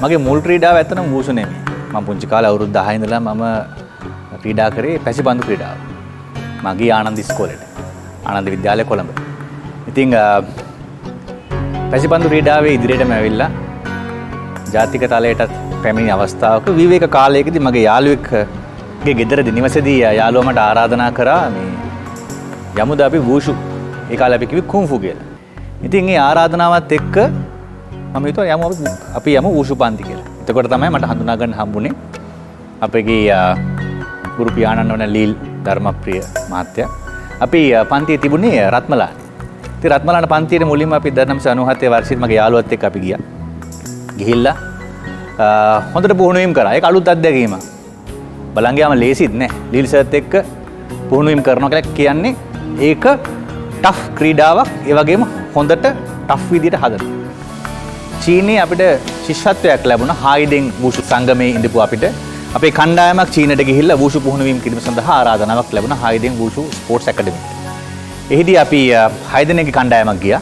මගේ මුල් ක්‍රීඩාව ඇත්තටම වූෂු නෙමෙයි. මම පුංචි කාලේ අවුරුදු 10 ඉඳලා මම ක්‍රීඩා කරේ පැසිපන්දු ක්‍රීඩාව. මගේ ආනන්ද ඉස්කෝලේට. ආනන්ද විද්‍යාලය කොළඹ. ඉතින් පැසිපන්දු ක්‍රීඩාවේ ඉදිරියටම ඇවිල්ලා ජාතික තලයටත් පැමිණි අවස්ථාවක විවේක කාලයකදී මගේ යාළුවෙක්ගේ ගෙදරදී නිවසේදී යාළුවා මට ආරාධනා කරා මේ යමුද අපි වූෂු ඒ කාලේ අපි කිව්වේ කුන්ෆු කියලා. ඉතින් ඒ ආරාධනාවත් එක්ක මම හිතුවා අපි යමු වූෂු පන්ති කියලා. එතකොට තමයි මට හඳුනා ගන්න හම්බුනේ අපගේ ගුරු පියාණන් වන ලීල් ධර්මප්‍රිය මහත්තයා. අපි පන්තියේ තිබුණේ රත්මලාන. ඉතින් රත්මලාන පන්තියේ මුලින්ම අපි 1997 වර්ෂයේ මගේ යාළුවත් එක්ක අපි ගියා. ගිහිල්ලා හොඳට පුහුණුවීම් කරා. ඒක අලුත් අත්දැකීමක්. බලන් ගියාම ලේසිත් නෑ. ලීල් සර්ත් එක්ක පුහුණුවීම් කරනවා කියලා කියන්නේ ඒක ටෆ් ක්‍රීඩාවක්. ඒ වගේම හොඳට ටෆ් විදියට හදනවා. චීනයේ අපිට ශිෂ්‍යත්වයක් ලැබුණා. හායිඩෙන් වූෂු සංගමයේ ඉඳපු අපිට අපේ කණ්ඩායමක් චීනට ගිහිල්ලා වූෂු පුහුණුවීම් කිරීම සඳහා ආරාධනාවක් ලැබුණා හායිඩෙන් වූෂු ස්පෝර්ට්ස් ඇකඩමියට. එහිදී අපි 6 දෙනෙක්ගේ කණ්ඩායමක් ගියා.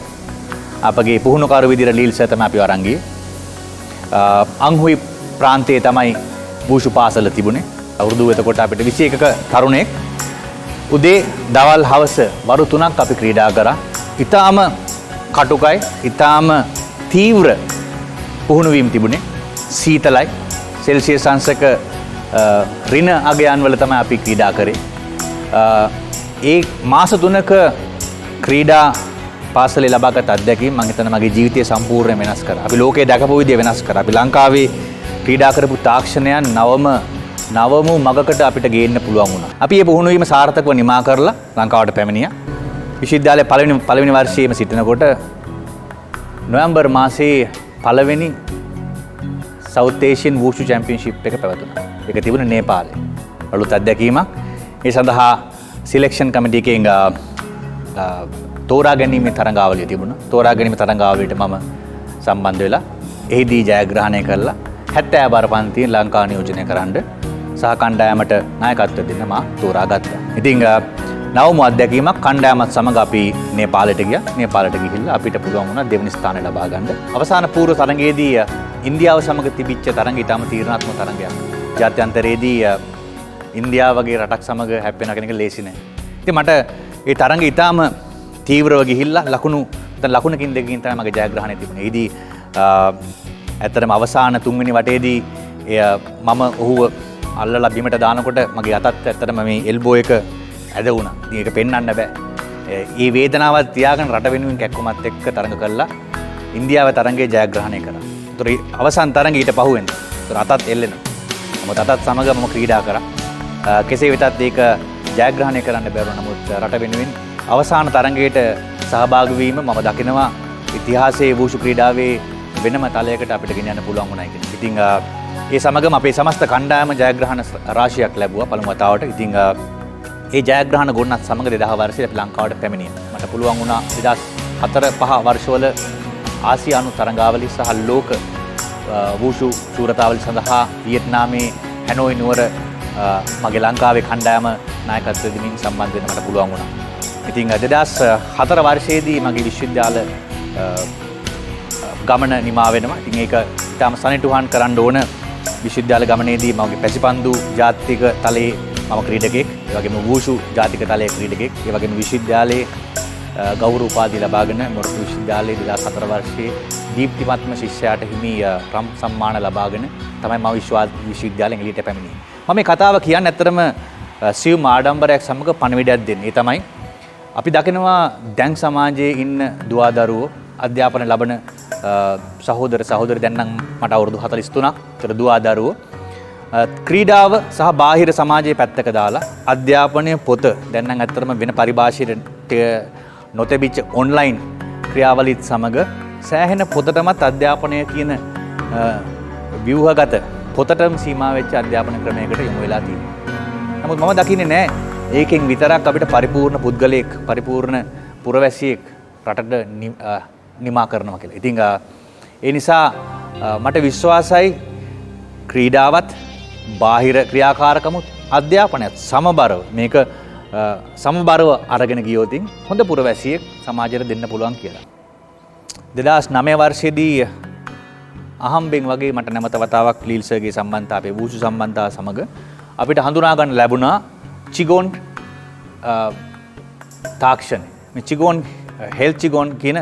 අපගේ පුහුණුකාරු විදියට ලීල් සර් තමයි අපිව අරන් ගියේ. අංහුයි ප්‍රාන්තයේ තමයි වූෂු පාසල තිබුණේ. අවුරුදු එතකොට අපිට 21ක තරුණයෙක් උදේ දවල් හවස වරු 3ක් අපි ක්‍රීඩා කරා. ඊටාම කටුකයි, ඊටාම තීව්‍ර පුහුණුවීම් තිබුණේ. සීතලයි. සෙල්සියස් අංශක ඍණ අගයන් වල තමයි අපි ක්‍රීඩා කරේ. ඒ මාස 3ක ක්‍රීඩා පාසලේ ලබාගත් අත්දැකීම් මම හිතනවා මගේ ජීවිතය සම්පූර්ණයෙන් වෙනස් කරා. අපි ලෝකේ දැකපු විදිය වෙනස් කරා. අපි ලංකාවේ ක්‍රීඩා කරපු තාක්ෂණයන් නවම මගකට අපිට ගේන්න පුළුවන් වුණා. අපි මේ පුහුණුවීම සාර්ථකව නිමා කරලා ලංකාවට පැමිණියා. විශ්වවිද්‍යාලයේ පළවෙනි වර්ෂයේම සිටිනකොට නොවැම්බර් මාසයේ පළවෙනි සවුත් ඒෂියන් වූෂු චැම්පියන්ෂිප් එක පැවතුණා. ඒක තිබුණේ නේපාලේ. අලුත් අත්දැකීමක්. ඒ සඳහා සිලෙක්ෂන් කමිටි එකෙන් තෝරා ගැනීමේ තරඟාවලිය තිබුණා. තෝරා ගැනීමේ තරඟාවලියට මම සම්බන්ධ වෙලා එහිදී ජයග්‍රහණය කළා. 70 බර පන්තියෙන් ලංකාව නියෝජනය කරන්න සහ කණ්ඩායමට නායකත්වය දෙන්න මා තෝරාගත්තා. ඉතින් නවම අත්දැකීමක් කණ්ඩායමත් සමග අපි නේපාලයට ගියා. නේපාලයට ගිහිල්ලා අපිට පුළුවන් වුණා දෙවෙනි ස්ථානය ලබා ගන්න. අවසාන පූර්ව තරඟයේදී ඉන්දියාව සමග තිබිච්ච තරඟ ඊටම තීරණාත්මක තරඟයක්. ජාත්‍යන්තරයේදී ඉන්දියාව වගේ රටක් සමග හැප්පෙන කෙනෙක් ලේසි නෑ. ඉතින් මට ඒ තරඟ ඊටම තීව්‍රව ගිහිල්ලා ලකුණකින් දෙකකින් තමයි මගේ ජයග්‍රහණය තිබුණේ. ඒදී ඇත්තටම අවසාන තුන්වෙනි වටේදී මම ඔහුව අල්ලලා බිමට දානකොට මගේ අතත් ඇත්තටම මේ එල්බෝ එක ඇද වුණා. ඉතින් ඒක පෙන්වන්න බෑ. ඒ වේදනාවත් තියාගෙන රට වෙනුවෙන් කැක්කුමත් එක්ක තරඟ කළා. ඉන්දියාවේ තරඟේ ජයග්‍රහණය කරා. ඒතර අවසාන තරඟ ඊට පහුවෙන්ද. ඒතර අතත් එල්ලෙනවා. මම අතත් සමග මම ක්‍රීඩා කරා. කෙසේ වෙතත් ඒක ජයග්‍රහණය කරන්න බැරුව නමුත් රට වෙනුවෙන් අවසාන තරඟයට සහභාගී වීම මම දකිනවා ඉතිහාසයේ වූෂු ක්‍රීඩාවේ වෙනම තලයකට අපිට ගෙන යන්න පුළුවන් වුණා කියලා. ඉතින් ඒ සමගම අපේ සමස්ත කණ්ඩායම ජයග්‍රහණ රාශියක් ලැබුවා පළමු වතාවට. ඉතින් ඒ ජයග්‍රහණ ගොන්නත් සමග 2000 වර්ෂයේ අපි ලංකාවට පැමිණියා. මට පුළුවන් වුණා 2004-5 වර්ෂවල ආසියානු තරඟාවලි සහ ලෝක වූෂු ශූරතාවලි සඳහා වියට්නාමයේ හැනෝයි නුවර මගේ ලංකාවේ කණ්ඩායම නායකත්වය දෙමින් සම්බන්ධ වෙන්න මට පුළුවන් වුණා. ඉතින් 2004 වර්ෂයේදී මගේ විශ්වවිද්‍යාල ගමන නිමා වෙනවා. ඉතින් ඒක ඊටම සනිටුහන් කරන්න ඕන විශ්වවිද්‍යාල ගමනේදී මගේ පැසිපන්දු ජාතික තලයේ මම ක්‍රීඩකෙක්, ඒ වගේම වූෂු ජාතික තලයේ ක්‍රීඩකෙක්, ඒ වගේම විශ්වවිද්‍යාලයේ ගෞරව උපාධිය ලබාගෙන මොරටු විශ්වවිද්‍යාලයේ 2004 වර්ෂයේ දීප්තිමත්ම ශිෂ්‍යයාට හිමි රම් සම්මාන ලබාගෙන තමයි මම විශ්වවිද්‍යාලයෙන් එළියට පැමිණියේ. මම මේ කතාව කියන්නේ ඇත්තටම සියුම් ආඩම්බරයක් සමග පණිවිඩයක් දෙන්නේ. ඒ තමයි අපි දකිනවා දැන් සමාජයේ ඉන්න දුවදරුවෝ අධ්‍යාපන ලබන සහෝදරි දැන් නම් මට අවුරුදු 43ක්. ඒතර දුවදරුවෝ ක්‍රීඩාව සහ බාහිර සමාජයේ පැත්තක දාලා අධ්‍යාපනය පොත දැන් නම් ඇත්තටම වෙන පරිභාෂයට නොතැබිච්ච ඔන්ලයින් ක්‍රියාවලිත් සමග සෑහෙන පොතටමත් අධ්‍යාපනය කියන ව්‍යුහගත පොතටම සීමා වෙච්ච අධ්‍යාපන ක්‍රමයකට යොමු වෙලා තියෙනවා. නමුත් මම දකින්නේ නැහැ ඒකෙන් විතරක් අපිට පරිපූර්ණ පුද්ගලයෙක් පරිපූර්ණ පුරවැසියෙක් රටට නිමා කරනවා කියලා. ඉතින් ඒ නිසා මට විශ්වාසයි ක්‍රීඩාවත් බාහිර ක්‍රියාකාරකමුත් අධ්‍යාපනයත් සමබරව මේක සමබරව අරගෙන ගියොතින් හොඳ පුරවැසියෙක් සමාජයට දෙන්න පුළුවන් කියලා. 2009 වර්ෂයේදී අහම්බෙන් වගේ මට නැවත වතාවක් ලීල් සර්ගේ සම්බන්ධතාවයේ වූෂු සම්බන්ධතාව සමග අපිට හඳුනා ගන්න ලැබුණා චිගොන් තාක්ෂණ. මේ චිගොන් හෙල්ත් චිගොන් කියන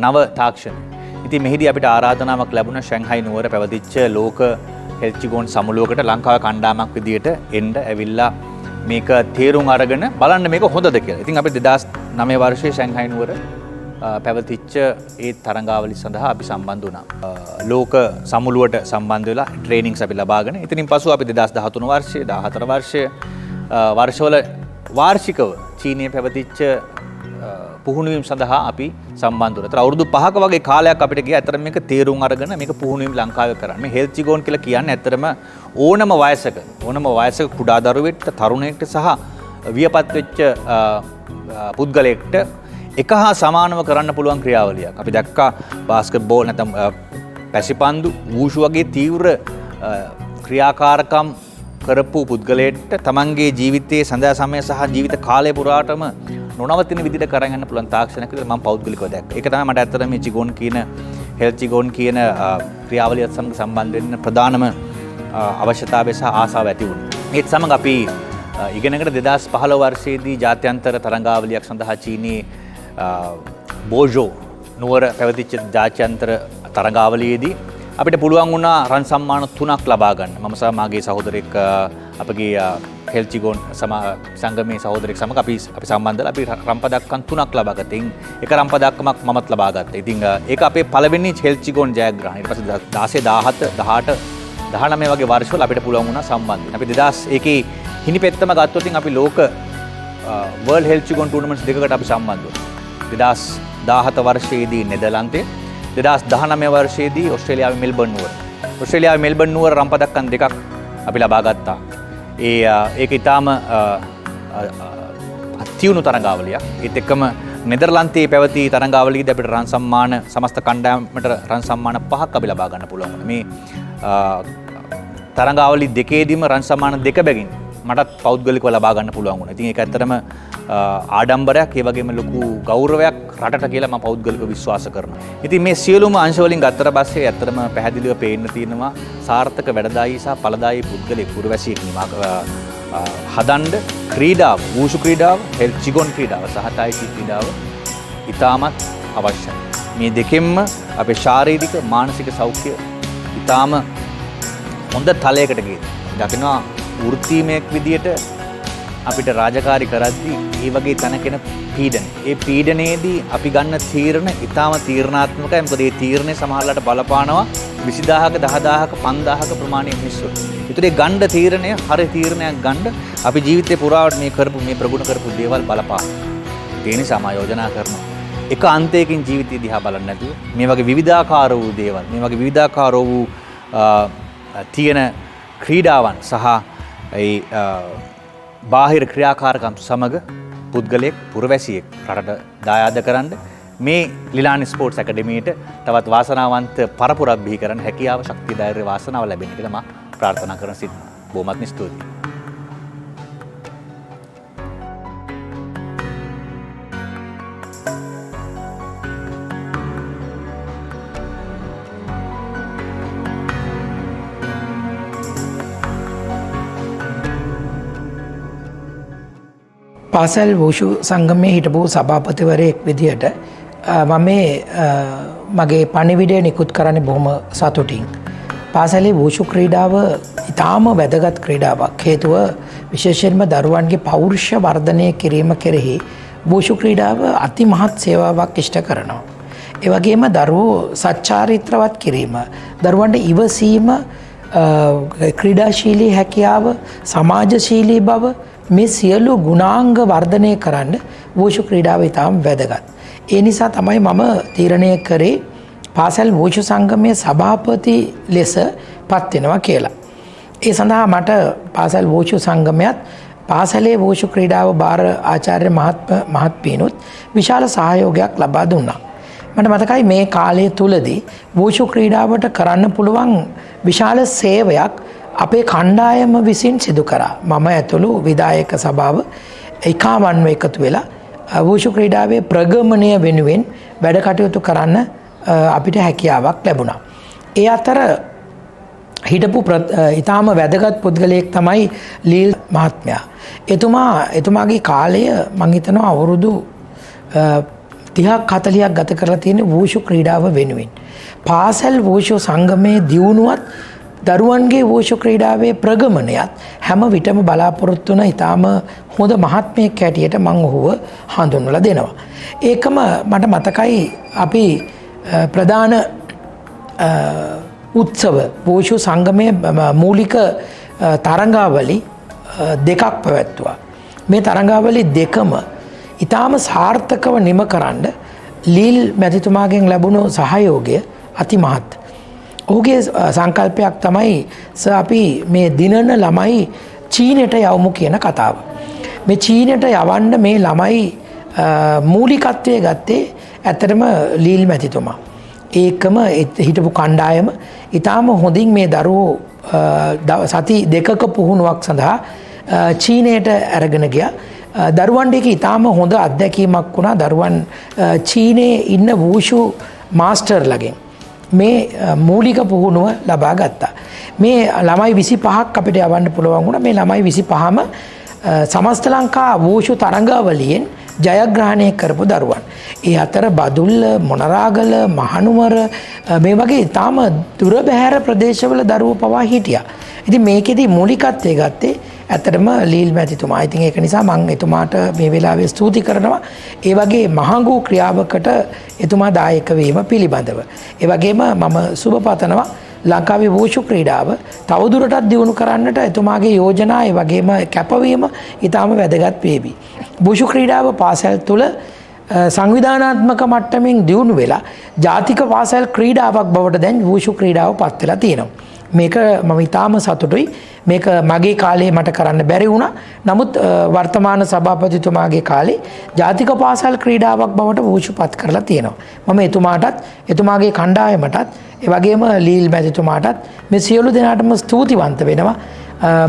නව තාක්ෂණ. ඉතින් මෙහිදී අපිට ආරාධනාවක් ලැබුණා ෂැන්හයි නුවර පැවතිච්ච ලෝක හෙල්ත් චිගොන් සමුළුවකට ලංකාවේ කණ්ඩායමක් විදියට එන්න ඇවිල්ලා මේක තේරුම් අරගෙන බලන්න මේක හොඳද කියලා. ඉතින් අපි 2009 වර්ෂයේ ෂැන්හයි නුවර පැවතිච්ච ඒ තරඟාවලි සඳහා අපි සම්බන්ධ වුණා. ලෝක සමුළුවට සම්බන්ධ වෙලා ට්‍රේනින්ග්ස් අපි ලබාගෙන ඉතින් පසු අපි 2013 වර්ෂයේ 14 වර්ෂයේ වර්ෂවල වාර්ෂිකව චීනයේ පැවතිච්ච පුහුණුවීම් සඳහා අපි සම්බන්ධ වුණා. ඒතර අවුරුදු 5ක වගේ කාලයක් අපිට ගියා. ඇත්තටම මේක තේරුම් අරගෙන මේක පුහුණුවීම් ලංකාවේ කරන්න. මේ හෙල්ත් චිගොන් කියලා කියන්නේ ඇත්තටම ඕනම වයසක කුඩා දරුවෙක්ට, තරුණයෙක්ට සහ වියපත් වෙච්ච පුද්ගලයෙක්ට එක හා සමානව කරන්න පුළුවන් ක්‍රියාවලියක්. අපි දැක්කා බාස්කට් බෝල් නැත්නම් පැසිපන්දු වූෂු වගේ තීව්‍ර ක්‍රියාකාරකම් කරපු පුද්ගලයෙක්ට තමන්ගේ ජීවිතයේ සඳහා සමය සහ ජීවිත කාලය පුරාටම නොනවතින විදිහට කරන් යන්න පුළුවන් තාක්ෂණයක් විදිහට මම පෞද්ගලිකව දැක්කා. ඒක තමයි මට ඇත්තටම මේ චිගොන් කියන හෙල්ත් චිගොන් කියන ක්‍රියාවලියත් සමග සම්බන්ධ වෙන්න ප්‍රධානම අවශ්‍යතාවය සහ ආසාව ඇති වුණේ. ඒත් සමග අපි ඉගෙනගෙන 2015 වර්ෂයේදී ජාත්‍යන්තර තරඟාවලියක් සඳහා චීනයේ බෝජෝ නුවර පැවතිච්ච ජාත්‍යන්තර තරඟාවලියේදී අපිට පුළුවන් වුණා රන් සම්මාන 3ක් ලබා ගන්න. මම සහ මාගේ සහෝදරෙක් අපගේ හෙල්ත් චිගොන් සංගමේ සහෝදරෙක් සමග අපි සම්බන්ධලා අපි රන් පදක්කම් 3ක් ලබා ගත්තා. එක රන් පදක්කමක් මමත් ලබා ගත්තා. ඉතින් ඒක අපේ පළවෙනි හෙල්ත් චිගොන් ජයග්‍රහණය. ඊට පස්සේ 16 17 18 19 වගේ වර්ෂවල අපිට පුළුවන් වුණා සම්බන්ධ වෙන්න. අපි 2000 ඒකේ හිණිපෙත්තම ගත්තොත් ඉතින් අපි ලෝක වර්ල්ඩ් හෙල්ත් චිගොන් ටූර්නමන්ට්ස් දෙකකට අපි සම්බන්ධ වුණා. 2017 වර්ෂයේදී නෙදර්ලන්තයේ 2019 වර්ෂයේදී ඕස්ට්‍රේලියාවේ මෙල්බර්න් නුවර. ඕස්ට්‍රේලියාවේ මෙල්බර්න් නුවර රන් පදක්කම් දෙකක් අපි ලබා ගත්තා. ඒක ඊටාම අත්‍යුණු තරඟාවලියක්. ඒත් එක්කම නෙදර්ලන්තයේ පැවති තරඟාවලියේදී අපිට රන් සම්මාන සමස්ත කණ්ඩායමට රන් සම්මාන 5ක් අපි ලබා ගන්න පුළුවන් වුණා. මේ තරඟාවලි දෙකේදීම රන් සම්මාන දෙක බැගින් මටත් පෞද්ගලිකව ලබා ගන්න පුළුවන් වුණා. ඉතින් ඒක ඇත්තටම ආඩම්බරයක් ඒ වගේම ලොකු ගෞරවයක් රටට කියලා මම පෞද්ගලිකව විශ්වාස කරනවා. ඉතින් මේ සියලුම අංශ වලින් ගත්තට පස්සේ ඇත්තටම පැහැදිලිව පේන්න තියෙනවා සාර්ථක වැඩදායී සහ ඵලදායී පුද්ගලෙක් පුරවැසියෙක් හදන්න ක්‍රීඩාව, වූෂු ක්‍රීඩාව, හෙල්ත් චිගොන් ක්‍රීඩාව සහ තායිචි ක්‍රීඩාව ඉතාමත් අවශ්‍යයි. මේ දෙකෙන්ම අපේ ශාරීරික මානසික සෞඛ්‍ය ඉතාම හොඳ තලයකට ගියේ. දකිනවා වෘත්තීමයක් විදියට අපිට රාජකාරී කරද්දී ඒ වගේ තැනකෙන පීඩන. ඒ පීඩනයේදී අපි ගන්න තීරණ ඉතාම තීරණාත්මකයි. මොකද මේ තීරණේ සමහරවිට බලපානවා 20000ක 10000ක 5000ක ප්‍රමාණයක් මිස්සු. ඒතරේ ගන්න තීරණය හරි තීරණයක් ගන්න අපි ජීවිතේ පුරාවට මේ ප්‍රගුණ කරපු දේවල් බලපාන. ඒ නිසා මම යෝජනා කරනවා එක අන්තයකින් ජීවිතය දිහා බලන්න නැතුව මේ වගේ විවිධාකාර වූ දේවල්, මේ වගේ විවිධාකාර වූ තියෙන ක්‍රීඩාවන් සහ ඒ බාහිර ක්‍රියාකාරකම් සමග පුද්ගලයෙක් පුරවැසියෙක් රටට දායාද කරන්න මේ ලිලාන් ස්පෝර්ට්ස් ඇකඩමියට තවත් වාසනාවන්ත පරපුරක් බිහි කරන්න හැකියාව, ශක්තිය, ධෛර්ය, වාසනාව ලැබෙන්න කියලා මම ප්‍රාර්ථනා කරන සිටිනවා. බොහොමත්ම ස්තුතියි.
පාසල් වූෂු සංගමයේ හිටපු සභාපතිවරයෙක් විදියට මම මගේ පණිවිඩය නිකුත් කරන්නේ බොහොම සතුටින්. පාසලේ වූෂු ක්‍රීඩාව ඉතාම වැදගත් ක්‍රීඩාවක්. හේතුව විශේෂයෙන්ම දරුවන්ගේ පෞරුෂ වර්ධනය කිරීම කෙරෙහි වූෂු ක්‍රීඩාව අතිමහත් සේවාවක් ඉෂ්ට කරනවා. ඒ වගේම දරුවෝ සච්චාරිත්‍රවත් කිරීම, දරුවන්ට ඉවසීම, ක්‍රීඩාශීලී හැකියාව, සමාජශීලී බව මේ සියලු ගුණාංග වර්ධනය කරන්න වූෂු ක්‍රීඩාව ඉතාම වැදගත්. ඒ නිසා තමයි මම තීරණය කරේ පාසල් වූෂු සංගමයේ සභාපති ලෙස පත් වෙනවා කියලා. ඒ සඳහා මට පාසල් වූෂු සංගමයත් පාසලේ වූෂු ක්‍රීඩාව බාර ආචාර්ය මහත්මීනුත් විශාල සහයෝගයක් ලබා දුන්නා. මට මතකයි මේ කාලය තුලදී වූෂු ක්‍රීඩාවට කරන්න පුළුවන් විශාල සේවයක් අපේ කණ්ඩායම විසින් සිදු කරා. මම ඇතුළු විධායක සභාව ඒකාවන්ව එකතු වෙලා වූෂු ක්‍රීඩාවේ ප්‍රගමනය වෙනුවෙන් වැඩ කටයුතු කරන්න අපිට හැකියාවක් ලැබුණා. ඒ අතර හිටපු ඉතාම වැදගත් පුද්ගලයෙක් තමයි ලීල් මහත්මයා. එතුමාගේ කාලය මං හිතනවා අවුරුදු 30ක් 40ක් ගත කරලා තියෙන වූෂු ක්‍රීඩාව වෙනුවෙන්. පාසල් වූෂු සංගමයේ දියුණුවත් දරුවන්ගේ වූෂු ක්‍රීඩාවේ ප්‍රගමනයත් හැම විටම බලාපොරොත්තු වන ඉතාම හොඳ මහත්මයෙක් හැටියට මම ඔහුව හඳුන්වලා දෙනවා. ඒකම මට මතකයි අපි ප්‍රධාන උත්සව වූෂු සංගමයේ මූලික තරඟාවලි දෙකක් පැවැත්වුවා. මේ තරඟාවලි දෙකම ඉතාම සාර්ථකව නිම කරන්න ලීල් මැතිතුමාගෙන් ලැබුණු සහයෝගය අතිමහත්. ඔහුගේ සංකල්පයක් තමයි අපි මේ දිනන ළමයි චීනයට යවමු කියන කතාව. මේ චීනයට යවන්න මේ ළමයි මූලිකත්වයේ ගත්තේ ඇත්තටම ලීල් මැතිතුමා. ඒකම හිටපු කණ්ඩායම ඊටාම හොඳින් මේ දරුවෝ සති දෙකක පුහුණුවක් සඳහා චීනයට අරගෙන ගියා. දරුවන්ට ඒක ඊටාම හොඳ අත්දැකීමක් වුණා. දරුවන් චීනයේ ඉන්න වූෂු මාස්ටර්ලගෙන් මේ මූලික පුහුණුව ලබා ගත්තා. මේ ළමයි 25ක් අපිට යවන්න පුළුවන් වුණා. මේ ළමයි 25ම සමස්ත ලංකා වූෂු තරඟාවලියෙන් ජයග්‍රහණය කරපු දරුවන්. ඒ අතර බදුල්ල, මොනරාගල, මහනුවර මේ වගේ ඊටාම දුර බැහැර ප්‍රදේශවල දරුවෝ පවා හිටියා. ඉතින් මේකෙදි මූලිකත්වයේ ගත්තේ ඇත්තටම ලීල් මැතිතුමා. ඉතින් ඒක නිසා මම එතුමාට මේ වෙලාවේ ස්තුති කරනවා. ඒ වගේ මහඟු ක්‍රියාවකට එතුමා දායක වීම පිළිබඳව. ඒ වගේම මම සුබ පතනවා ලංකාවේ වූෂු ක්‍රීඩාව තවදුරටත් දියුණු කරන්නට එතුමාගේ යෝජනා ඒ වගේම කැපවීම ඊටාම වැදගත් වේවි. වූෂු ක්‍රීඩාව පාසල් තුල සංවිධානාත්මක මට්ටමින් දියුණු වෙලා ජාතික පාසල් ක්‍රීඩාවක් බවට දැන් වූෂු ක්‍රීඩාව පත් වෙලා තියෙනවා. මේක මම ඊටාම සතුටුයි. මේක මගේ කාලේ මට කරන්න බැරි වුණා. නමුත් වර්තමාන සභාපතිතුමාගේ කාලේ ජාතික පාසල් ක්‍රීඩාවක් බවට වූෂුපත් කරලා තියෙනවා. මම එතුමාටත් එතුමාගේ කණ්ඩායමටත් ඒ වගේම ලීල් මැතිතුමාටත් මේ සියලු දෙනාටම ස්තුතිවන්ත වෙනවා.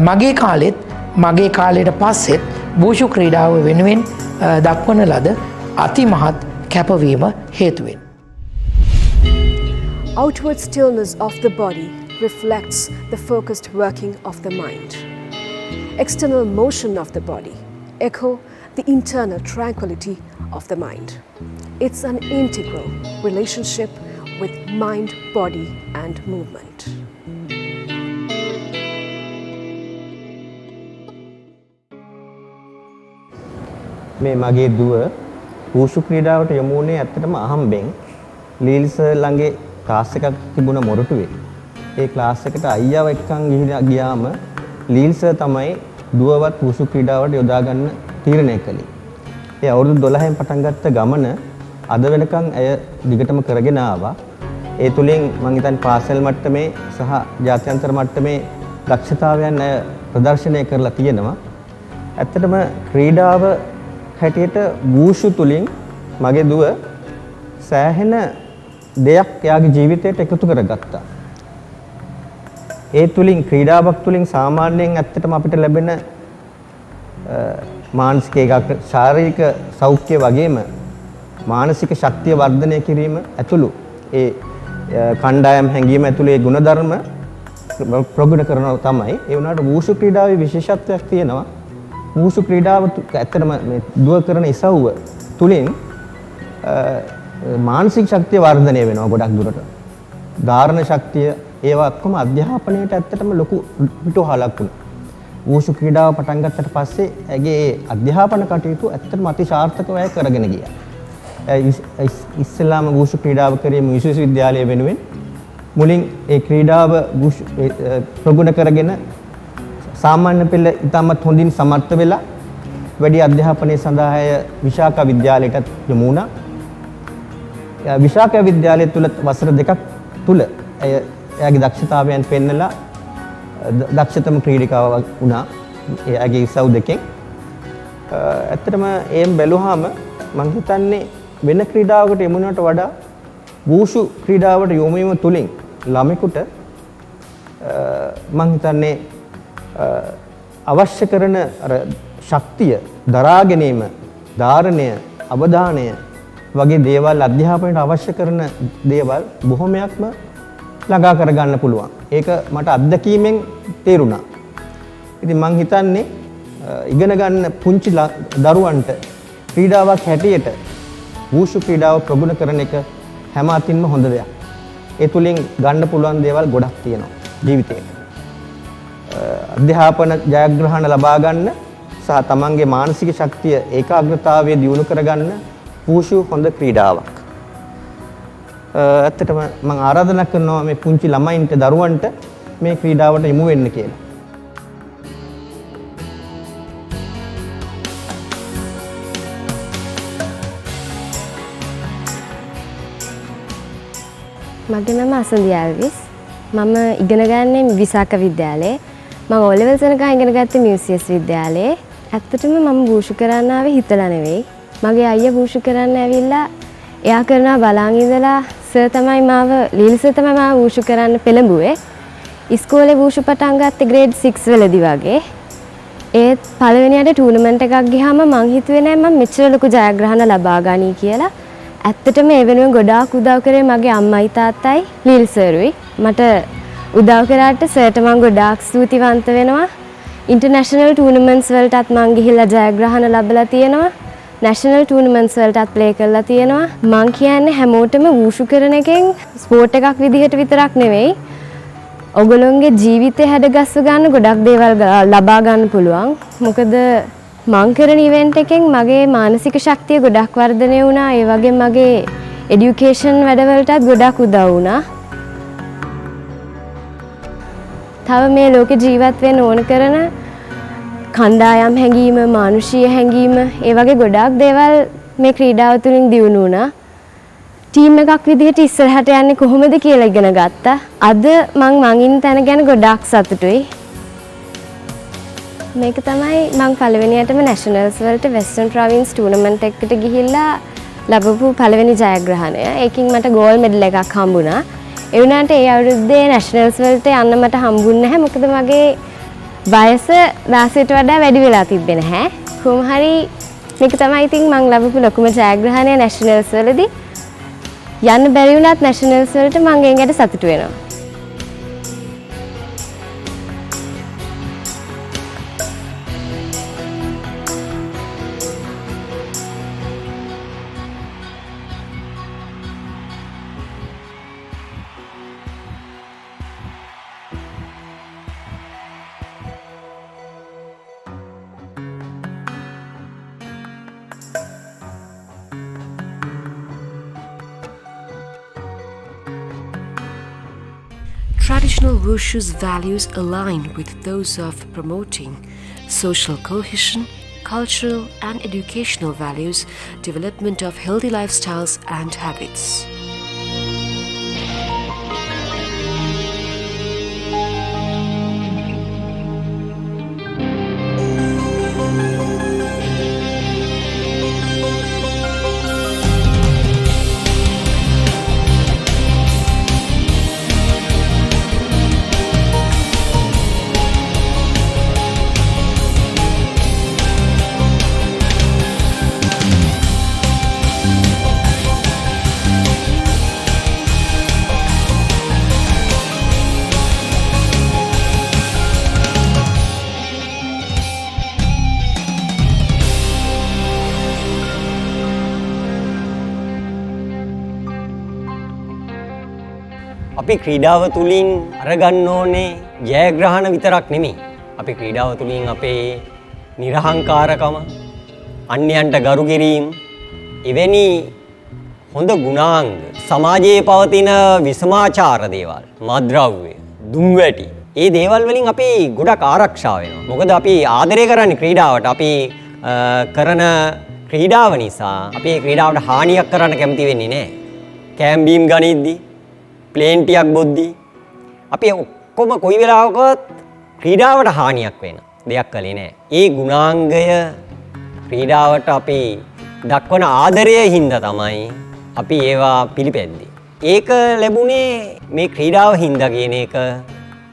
මගේ කාලයට පස්සෙත් වූෂු ක්‍රීඩාව වෙනුවෙන් දක්වන ලද අතිමහත් කැපවීම හේතුවෙන්.
Outward stillness of the body reflects the focused working of the mind. External motion of the body echo the internal tranquility of the mind. It's an integral relationship with mind, body and movement.
මේ මගේ දුව වූෂු ක්‍රීඩාවට යොමු වුණේ ඇත්තටම අහම්බෙන් ලීල්ස් ළඟේ class එකක් තිබුණ මොරටුවේ. ඒ class එකට අයියාව එක්කන් ගියාම ලීල්ස් තමයි දුවවත් වූෂු ක්‍රීඩාවට යොදා ගන්න තීරණය කළේ. ඒ අවුරුදු 12න් පටන් ගත්ත ගමන අද වෙනකන් ඇය දිගටම කරගෙන ආවා. ඒ තුලින් මම හිතන්නේ පාසල් මට්ටමේ සහ ජාත්‍යන්තර මට්ටමේ දක්ෂතාවයන් ඇය ප්‍රදර්ශනය කරලා තියෙනවා. ඇත්තටම ක්‍රීඩාව හැටියට වූෂු තුලින් මගේ දුව සෑහෙන දෙයක් එයාගේ ජීවිතයට එකතු කරගත්තා. ඒ තුලින් ක්‍රීඩාවක් තුලින් සාමාන්‍යයෙන් ඇත්තටම අපිට ලැබෙන මානසික ශාරීරික සෞඛ්‍ය වගේම මානසික ශක්තිය වර්ධනය කිරීම ඇතුළු ඒ කණ්ඩායම් හැංගීම ඇතුළු ඒ ගුණධර්ම ප්‍රගුණ කරනවා තමයි. ඒ වුණාට වූෂු ක්‍රීඩාවේ විශේෂත්වයක් තියෙනවා. වූෂු ක්‍රීඩාව ඇත්තටම මේ දුව කරන ඉසව්ව තුලින් මානසික ශක්තිය වර්ධනය වෙනවා ගොඩක් දුරට. ධාරණ ශක්තිය ඒවා ඔක්කොම අධ්‍යාපනයට ඇත්තටම ලොකු පිටුවහලක් වුණා. වූෂු ක්‍රීඩාව පටන් ගත්තට පස්සේ ඇගේ අධ්‍යාපන කටයුතු ඇත්තටම අති සාර්ථකව අය කරගෙන ගියා. ඉස්ලාම වූෂු ක්‍රීඩාව කරේ විශ්වවිද්‍යාලය වෙනුවෙන් මුලින් ඒ ක්‍රීඩාව ප්‍රගුණ කරගෙන සාමාන්‍ය පෙළ ඉතාමත් හොඳින් සමර්ථ වෙලා වැඩි අධ්‍යාපනය සඳහා විශාඛ විද්‍යාලයට යොමු වුණා.
විශාක විද්‍යාලය තුල වසර දෙකක් තුල එයාගේ දක්ෂතාවයන් පෙන්නලා දක්ෂතම ක්‍රීඩිකාවක් වුණා. එයාගේ ඉසව් දෙකෙන්. ඇත්තටම එම් බැලුවාම මම හිතන්නේ වෙන ක්‍රීඩාවකට යමුනට වඩා වූෂු ක්‍රීඩාවට යොමු වීම තුලින් ළමෙකුට මම හිතන්නේ අවශ්‍ය කරන අර ශක්තිය, දරා ගැනීම, ධාරණය, අවධානය වගේ දේවල් අධ්‍යාපනයට අවශ්‍ය කරන දේවල් බොහොමයක්ම ළඟා කරගන්න පුළුවන්. ඒක මට අත්දැකීමෙන් තේරුණා. ඉතින් මම හිතන්නේ ඉගෙන ගන්න පුංචි දරුවන්ට ක්‍රීඩාවක් හැටියට වූෂු ක්‍රීඩාව ප්‍රගුණ කරන එක හැම අතින්ම හොඳ දෙයක්. ඒ තුලින් ගන්න පුළුවන් දේවල් ගොඩක් තියෙනවා ජීවිතේ. අධ්‍යාපන ජයග්‍රහණ ලබා ගන්න සහ තමන්ගේ මානසික ශක්තිය ඒකාග්‍රතාවය දියුණු කරගන්න වූෂු හොඳ ක්‍රීඩාවක්. ඇත්තටම මම ආරාධනා කරනවා මේ පුංචි ළමයින්ට දරුවන්ට මේ ක්‍රීඩාවට යොමු වෙන්න කියලා.
මගේ නම අසන්දි ඇල්විස්. මම ඉගෙන ගන්නේ විසාක විද්‍යාලයේ. මම O levels වෙනකන් ඉගෙන ගත්තේ මියුසියස් විද්‍යාලයේ. ඇත්තටම මම වූෂු කරන්න ආවේ හිතලා නෙවෙයි. මගේ අයියා වූෂු කරන්න ඇවිල්ලා එයා කරනවා බලන් ඉඳලා සර් තමයි මාව ලීල් සර් තමයි මාව වූෂු කරන්න පෙළඹුවේ. ඉස්කෝලේ වූෂු පටන් ගත්තේ grade 6 වලදී වගේ. ඒත් පළවෙනියට ටූර්නමන්ට් එකක් ගියාම මං හිතුවේ නෑ මම මෙච්චර ලොකු ජයග්‍රහණ ලබා ගනී කියලා. ඇත්තටම ඒ වෙනුවෙන් ගොඩාක් උදව් කරේ මගේ අම්මයි තාත්තයි ලීල් සර්ුයි. මට උදව් කරාට සර්ට මම ගොඩාක් ස්තුතිවන්ත වෙනවා. ඉන්ටර්නැෂනල් ටූර්නමන්ට්ස් වලටත් මං ගිහිල්ලා ජයග්‍රහණ ලැබලා තියෙනවා. නැෂනල් ටූර්නමන්ට්ස් වලටත් ප්ලේ කරලා තියෙනවා. මං කියන්නේ හැමෝටම වූෂු කරන එකෙන් ස්පෝර්ට් එකක් විදිහට විතරක් නෙවෙයි. ඔයගොල්ලෝගේ ජීවිතේ හැඩගස්ව ගන්න ගොඩක් දේවල් ලබා ගන්න පුළුවන්. මොකද මං කරන ඉවෙන්ට් එකෙන් මගේ මානසික ශක්තිය ගොඩක් වර්ධනය වුණා. ඒ වගේම මගේ এডুকেෂන් වැඩවලටත් ගොඩක් උදව් වුණා. තව මේ ලෝකේ ජීවත් වෙන්න ඕන කරන කණ්ඩායම් හැඟීම, මානුෂීය හැඟීම, ඒ වගේ ගොඩාක් දේවල් මේ ක්‍රීඩාව තුළින් දියුණු වුණා. ටීම් එකක් විදිහට ඉස්සරහට යන්නේ කොහොමද කියලා ඉගෙන ගත්තා. අද මං ඉන්න තැන ගැන ගොඩාක් සතුටුයි. මේක තමයි මං පළවෙනියටම නැෂනල්ස් වලට වෙස්ටර්න් ප්‍රොවින්ස් ටූර්නමන්ට් එකකට ගිහිල්ලා ලැබපු පළවෙනි ජයග්‍රහණය. ඒකින් මට ගෝල්ඩ් මෙඩල් එකක් හම්බුණා. ඒ වුණාට ඒ අවුරුද්දේ නැෂනල්ස් වලට යන්න මට හම්බුන්නේ නැහැ. මොකද මගේ වයස 16ට වඩා වැඩි වෙලා තිබ්බේ නැහැ. කොහොම හරි මේක තමයි ඉතින් මං ලැබපු ලොකුම ජයග්‍රහණය නැෂනල්ස් වලදී. යන්න බැරි වුණත් නැෂනල්ස් වලට මං ඒකට සතුටු වෙනවා.
Traditional Wushu's values align with those of promoting social cohesion, cultural and educational values, development of healthy lifestyles and habits.
අපි ක්‍රීඩාව තුලින් අරගන්න ඕනේ ජයග්‍රහණ විතරක් නෙමෙයි. අපි ක්‍රීඩාව තුලින් අපේ නිර්හංකාරකම, අන්‍යයන්ට ගරු කිරීම, එවැනි හොඳ ගුණාංග, සමාජයේ පවතින විසමාචාර දේවල්, මද්ද්‍රව්‍ය, දුම්වැටි, ඒ දේවල් වලින් අපි ගොඩක් ආරක්ෂා වෙනවා. මොකද අපි ආදරය කරන්නේ ක්‍රීඩාවට. අපි කරන ක්‍රීඩාව නිසා අපි ඒ ක්‍රීඩාවට හානියක් කරන්න කැමති වෙන්නේ නැහැ. කෑම්බීම් ගනිද්දි ප්ලේන් ටිකක් බොද්දි අපි ඔක්කොම කොයි වෙලාවකවත් ක්‍රීඩාවට හානියක් වෙන දෙයක් කළේ නැහැ. ඒ ගුණාංගය ක්‍රීඩාවට අපි දක්වන ආදරය හින්දා තමයි අපි ඒවා පිළිපැද්දේ. ඒක ලැබුණේ මේ ක්‍රීඩාව හින්දා කියන එක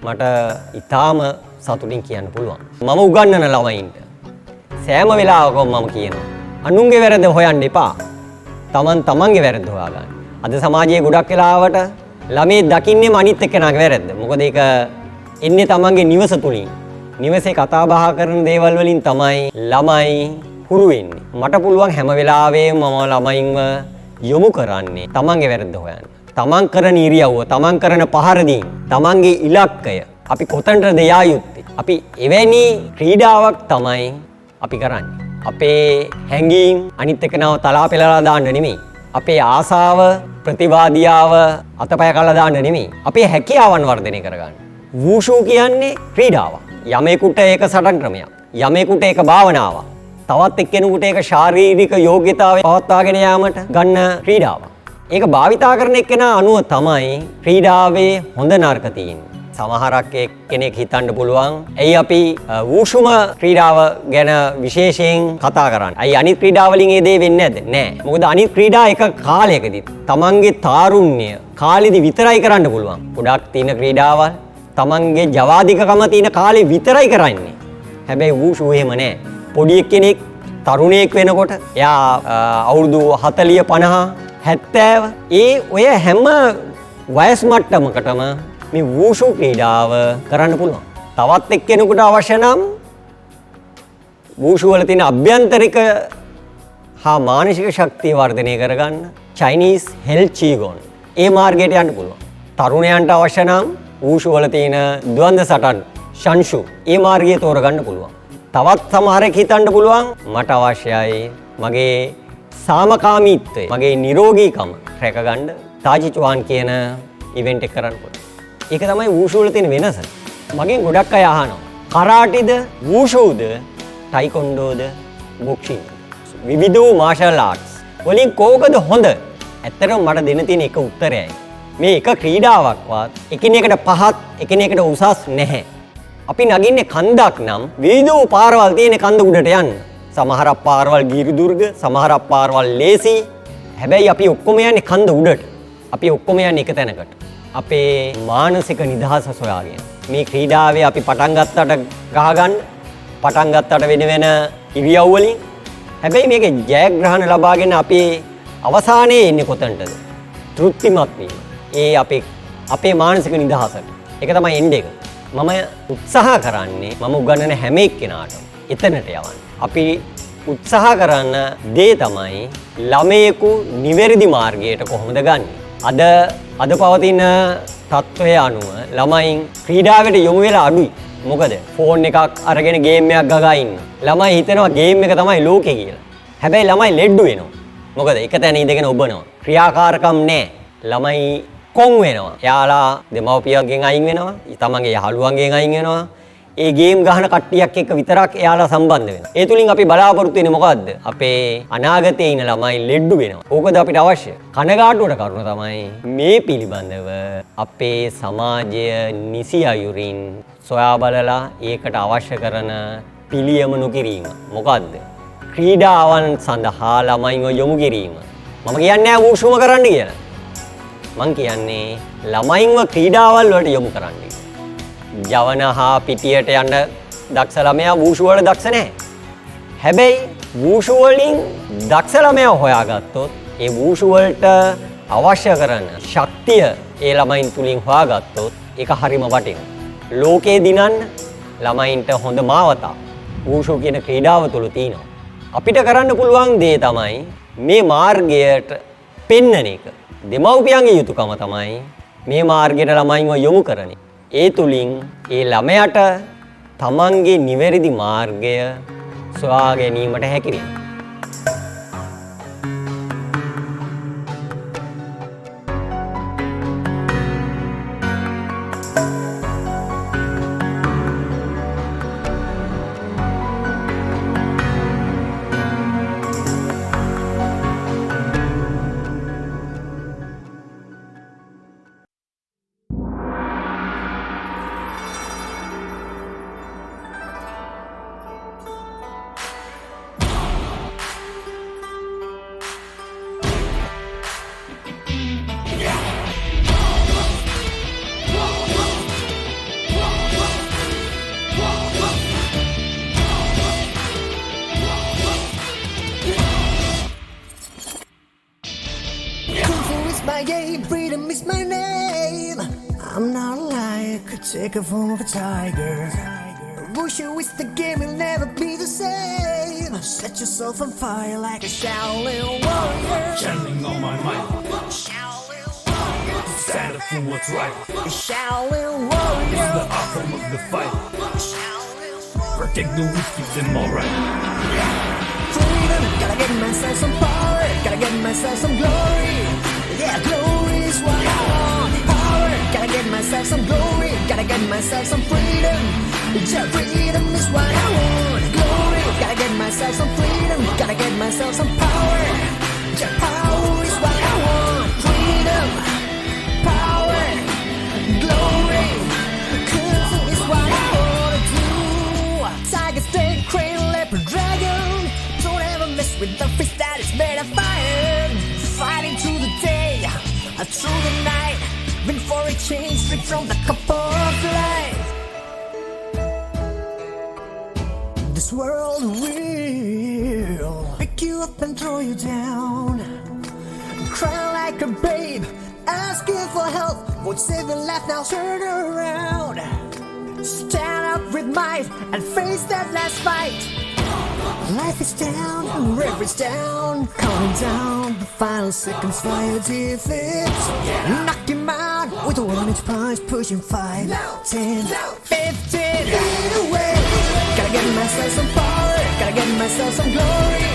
මට ඉතාම සතුටින් කියන්න පුළුවන්. මම උගන්වන ළමයින්ට සෑම වෙලාවකම මම කියනවා අනුන්ගේ වැරද්ද හොයන්න එපා. තමන්ගේ වැරද්ද හොයාගන්න. අද සමාජයේ ගොඩක් වෙලාවට ළමයි දකින්නේ අනිත් එක්කෙනාගේ වැරද්ද. මොකද ඒක එන්නේ තමන්ගේ නිවස තුලින්. නිවසේ කතා බහ කරන දේවල් වලින් තමයි ළමයි හුරු වෙන්නේ. මට පුළුවන් හැම වෙලාවෙම මම ළමයින්ව යොමු කරන්නේ තමන්ගේ වැරද්ද හොයන්න. තමන් කරන ඉරියව්ව, තමන් කරන පහර දීම, තමන්ගේ ඉලක්කය අපි කොතනටද යා යුත්තේ. අපි එවැනි ක්‍රීඩාවක් තමයි අපි කරන්නේ. අපේ හැඟීම් අනිත් එක්කනව තලා පෙළලා දාන්න නෙමෙයි. අපේ ආසාව, ප්‍රතිවාදියාව අතපය කළා දාන්න නෙමෙයි. අපේ හැකියාවන් වර්ධනය කරගන්න. වූෂු කියන්නේ ක්‍රීඩාවක්. යමෙකුට ඒක සටන් ක්‍රමයක්. යමෙකුට ඒක භාවනාවක්. තවත් එක්කෙනෙකුට ඒක ශාරීරික යෝග්‍යතාවය පවත්වාගෙන යාමට ගන්න ක්‍රීඩාවක්. ඒක භාවිතා කරන එක්කෙනා අනුව තමයි ක්‍රීඩාවේ හොඳ නරක තියෙන්නේ. සමහරක් කෙනෙක් හිතන්න පුළුවන් ඇයි අපි වූෂුම ක්‍රීඩාව ගැන විශේෂයෙන් කතා කරන්නේ. ඇයි අනිත් ක්‍රීඩා වලින් ඒ දේ වෙන්නේ නැද්ද? නෑ. මොකද අනිත් ක්‍රීඩා එක කාලයකදී තමන්ගේ තාරුණ්‍ය කාලෙදි විතරයි කරන්න පුළුවන්. ගොඩක් තියෙන ක්‍රීඩාවල් තමන්ගේ ජවාදිකකම තියෙන කාලේ විතරයි කරන්නේ. හැබැයි වූෂු එහෙම නෑ. පොඩි කෙනෙක් තරුණයෙක් වෙනකොට එයා අවුරුදු 40 50 70 ඔය හැම වයස් මට්ටමකටම මේ වූෂු ක්‍රීඩාව කරන්න පුළුවන්. තවත් එක්කෙනෙකුට අවශ්‍ය නම් වූෂු වල තියෙන අභ්‍යන්තරික හා මානසික ශක්තිය වර්ධනය කරගන්න චයිනීස් හෙල් චීගොන් ඒ මාර්ගයට යන්න පුළුවන්. තරුණයන්ට අවශ්‍ය නම් වූෂු වල තියෙන ද්වන්ද සටන් ෂන්ෂු ඒ මාර්ගය තෝරගන්න පුළුවන්. තවත් සමහරෙක් හිතන්න පුළුවන් මට අවශ්‍යයි මගේ සාමකාමීත්වය, මගේ නිරෝගීකම රැකගන්න තාජි චුවාන් කියන ඉවෙන්ට් එක කරන්න පුළුවන්. ඒක තමයි වූෂු වල තියෙන වෙනස. මගෙන් ගොඩක් අය අහනවා කරාටිද, වූෂුද, ටයිකොන්ඩෝද, බොක්සිං. විවිධ වූ මාෂල් ආර්ට්ස් වලින් කෝකද හොඳ? ඇත්තටම මට දෙන්න තියෙන එක උත්තරයයි. මේ එක ක්‍රීඩාවක්වත් එකිනෙකට පහත්, එකිනෙකට උසස් නැහැ. අපි නගින්නේ කන්දක් නම් විවිධ වූ පාරවල් තියෙන කන්ද උඩට යන්න. සමහරක් පාරවල් ගිරිදුර්ග, සමහරක් පාරවල් ලේසි. හැබැයි අපි ඔක්කොම යන්නේ කන්ද උඩට. අපි ඔක්කොම යන්නේ එක තැනකට. අපේ මානසික නිදහස සොයාගෙන. මේ ක්‍රීඩාවේ අපි පටන් ගත්තට ගහගන්න, පටන් ගත්තට වෙන ඉරියව් වලින්. හැබැයි මේකේ ජයග්‍රහණ ලබාගෙන අපි අවසානයේ එන්නේ කොතනටද? තෘප්තිමත් වීම. ඒ අපේ මානසික නිදහසට. ඒක තමයි එන්නේ එක. මම උත්සාහ කරන්නේ මම උගන්වන හැම එක්කෙනාටම එතනට යවන්න. අපි උත්සාහ කරන දේ තමයි ළමයෙකු නිවැරදි මාර්ගයට කොහොමද ගන්නේ. අද පවතින තත්ත්වය අනුව ළමයින් ක්‍රීඩාවට යොමු වෙලා අඩුයි. මොකද ෆෝන් එකක් අරගෙන ගේම් එකක් ගගා ඉන්න. ළමයි හිතනවා ගේම් එක තමයි ලෝකේ කියලා. හැබැයි ළමයි ලෙඩ්ඩු වෙනවා. මොකද එක තැන ඉඳගෙන ඔබනවා. ක්‍රියාකාරකම් නැහැ. ළමයි කොන් වෙනවා. එයාලා දෙමව්පියන්ගෙන් අයින් වෙනවා. තමන්ගේ යහළුවන්ගෙන් අයින් වෙනවා. ඒ ගේම් ගහන කට්ටියක් එක්ක විතරක් එයාලා සම්බන්ධ වෙනවා. ඒ තුලින් අපි බලාපොරොත්තු වෙන්නේ මොකද්ද? අපේ අනාගතයේ ඉන්න ළමයි ලෙඩ්ඩු වෙනවා. ඕකද අපිට අවශ්‍ය? කනගාටුවට කරුණ තමයි මේ පිළිබඳව අපේ සමාජය නිසි අයුරින් සොයා බලලා ඒකට අවශ්‍ය කරන පිළියම නොකිරීම. මොකද්ද? ක්‍රීඩාවන් සඳහා ළමයින්ව යොමු කිරීම. මම කියන්නේ නැහැ වූෂුම කරන්න කියලා. මං කියන්නේ ළමයින්ව ක්‍රීඩාවල් වලට යොමු කරන්න. ජවන හා පිටියට යන්න දක්ෂ ළමයා වූෂු වල දක්ෂ නැහැ. හැබැයි වූෂු වලින් දක්ෂ ළමයා හොයාගත්තොත් ඒ වූෂු වලට අවශ්‍ය කරන ශක්තිය ඒ ළමයින් තුලින් හොයාගත්තොත් ඒක හරිම වටිනවා. ලෝකේ දිනන්න ළමයින්ට හොඳ මාවතක් වූෂු කියන ක්‍රීඩාව තුල තියෙනවා. අපිට කරන්න පුළුවන් දේ තමයි මේ මාර්ගයට පෙන්වන එක. දෙමව්පියන්ගේ යුතුයකම තමයි මේ මාර්ගයට ළමයින්ව යොමු කරන්නේ. ඒ තුලින් ඒ ළමයාට තමන්ගේ නිවැරදි මාර්ගය සොයා ගැනීමට හැකි වෙනවා.
my game, freedom is my name. I'm not a lion, could take a form of a tiger. Wushu is the game, will never be the same. Set yourself on fire like a Shaolin warrior.
Channeling on my mind.
Shaolin warrior.
Stand up for what's right.
Shaolin warrior.
It's the outcome of the fight.
Shaolin warrior.
Protect the weak, keep them alright.
Freedom, gotta get myself some power. Gotta get myself some glory. Yeah, glory is what I want. Power, gotta get myself some glory. Gotta get myself some freedom. Yeah, freedom is what I want. Glory, gotta get myself some freedom. Gotta get myself some power. Yeah, power is what I want. Freedom, power, glory. Cause is what I wanna do. Tiger, snake, crane, leopard, dragon. Don't ever mess with the fist that is made of fire. Fighting through the day, through the night. Been for a change, straight from the cup of life. This world will pick you up and throw you down. Cry like a babe, asking for help. Won't save your life, now turn around. Stand up with might and face that last fight. Life is down, river is down, counting down the final seconds for your defeat. Knock him out with a 1-inch punch, pushing 5, 10, 15. Lead away. Gotta get myself some power, gotta get myself some glory.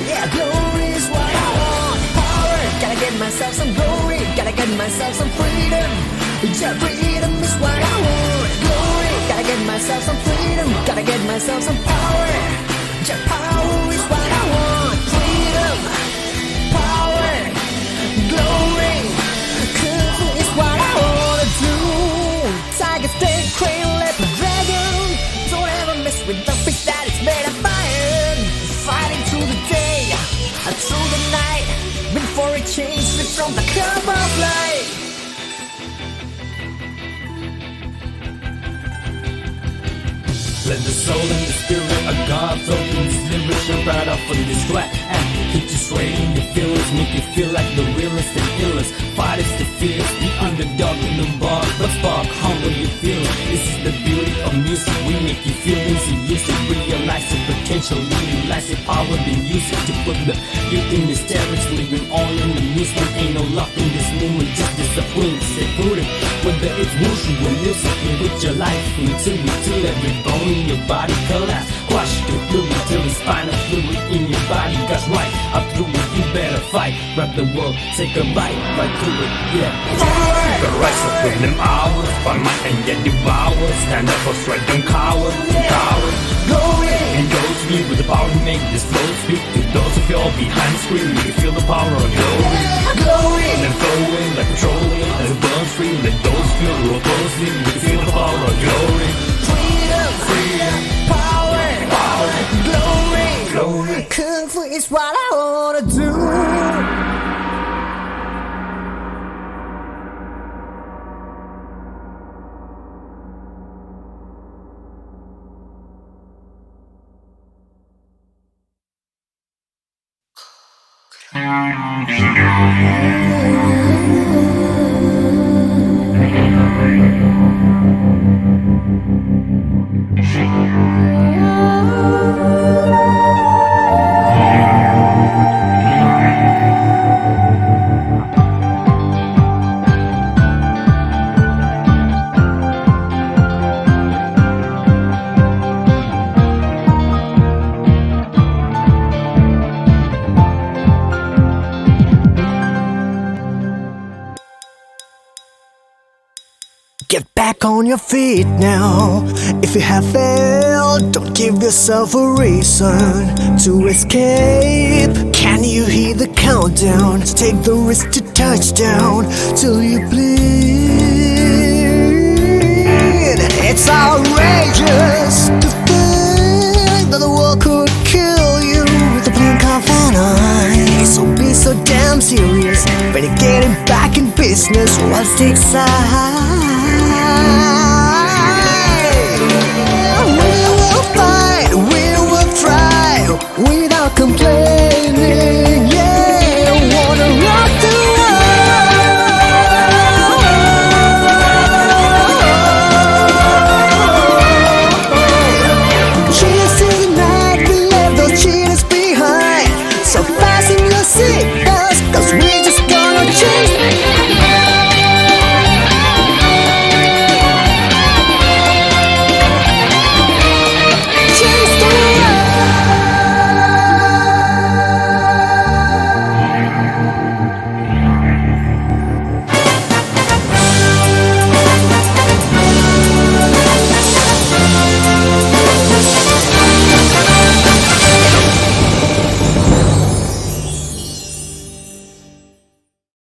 Yeah, glory is what I want. Power, gotta get myself some glory, gotta get myself some freedom. Yeah, freedom is what I want. Glory, gotta get myself some freedom, gotta get myself some power. Yeah, power is what I want. Freedom, power, glory. Cause it's what I wanna do. Tiger, snake, crane, leopard, dragon. Don't ever mess with the fish that is made of fire. Fighting through the day, through the night. Been for a change, straight from the cup of life.
Let the soul and the spirit of God flow through this lyric right off of this track. And keep you sway in your feelings, make you feel like the realest and illest. Fight is the fierce, the underdog in the bar, but spark hunger you feel. This is the beauty of music, we make you feel easy. Use it, realize the potential, realize the power, then use it to put the youth in hysterics. Living all in amusement, ain't no luck in this moment, just discipline, stay prudent. Whether it's wushu or music, you put your life into it till every bone in your body collapse. Crush the fluid till the spinal fluid in your body goes right up through it. You better fight, wrap the world, take a bite, right through it, yeah. The rise up with them hours, find my and get devoured. Stand up for straight, don't cower, coward.
Glory,
and goes me with the power to make this flow. Speak to those of y'all behind the screen. You can feel the power of glory.
glory.
Let it flow in like petroleum, as it burns free. Let those feel real closely. You can feel the power of glory.
Freedom,
Freedom,
power,
power,
glory.
glory.
Kung Fu is what I wanna do. Get back on your feet now. If you have failed, don't give yourself a reason to escape. Can you hear the countdown? Take the risk to touchdown till you bleed. It's outrageous to think that the world could kill you with a blink of an eye. So be so damn serious when you're getting back in business. What's the side? We will fight, we will try without complaining.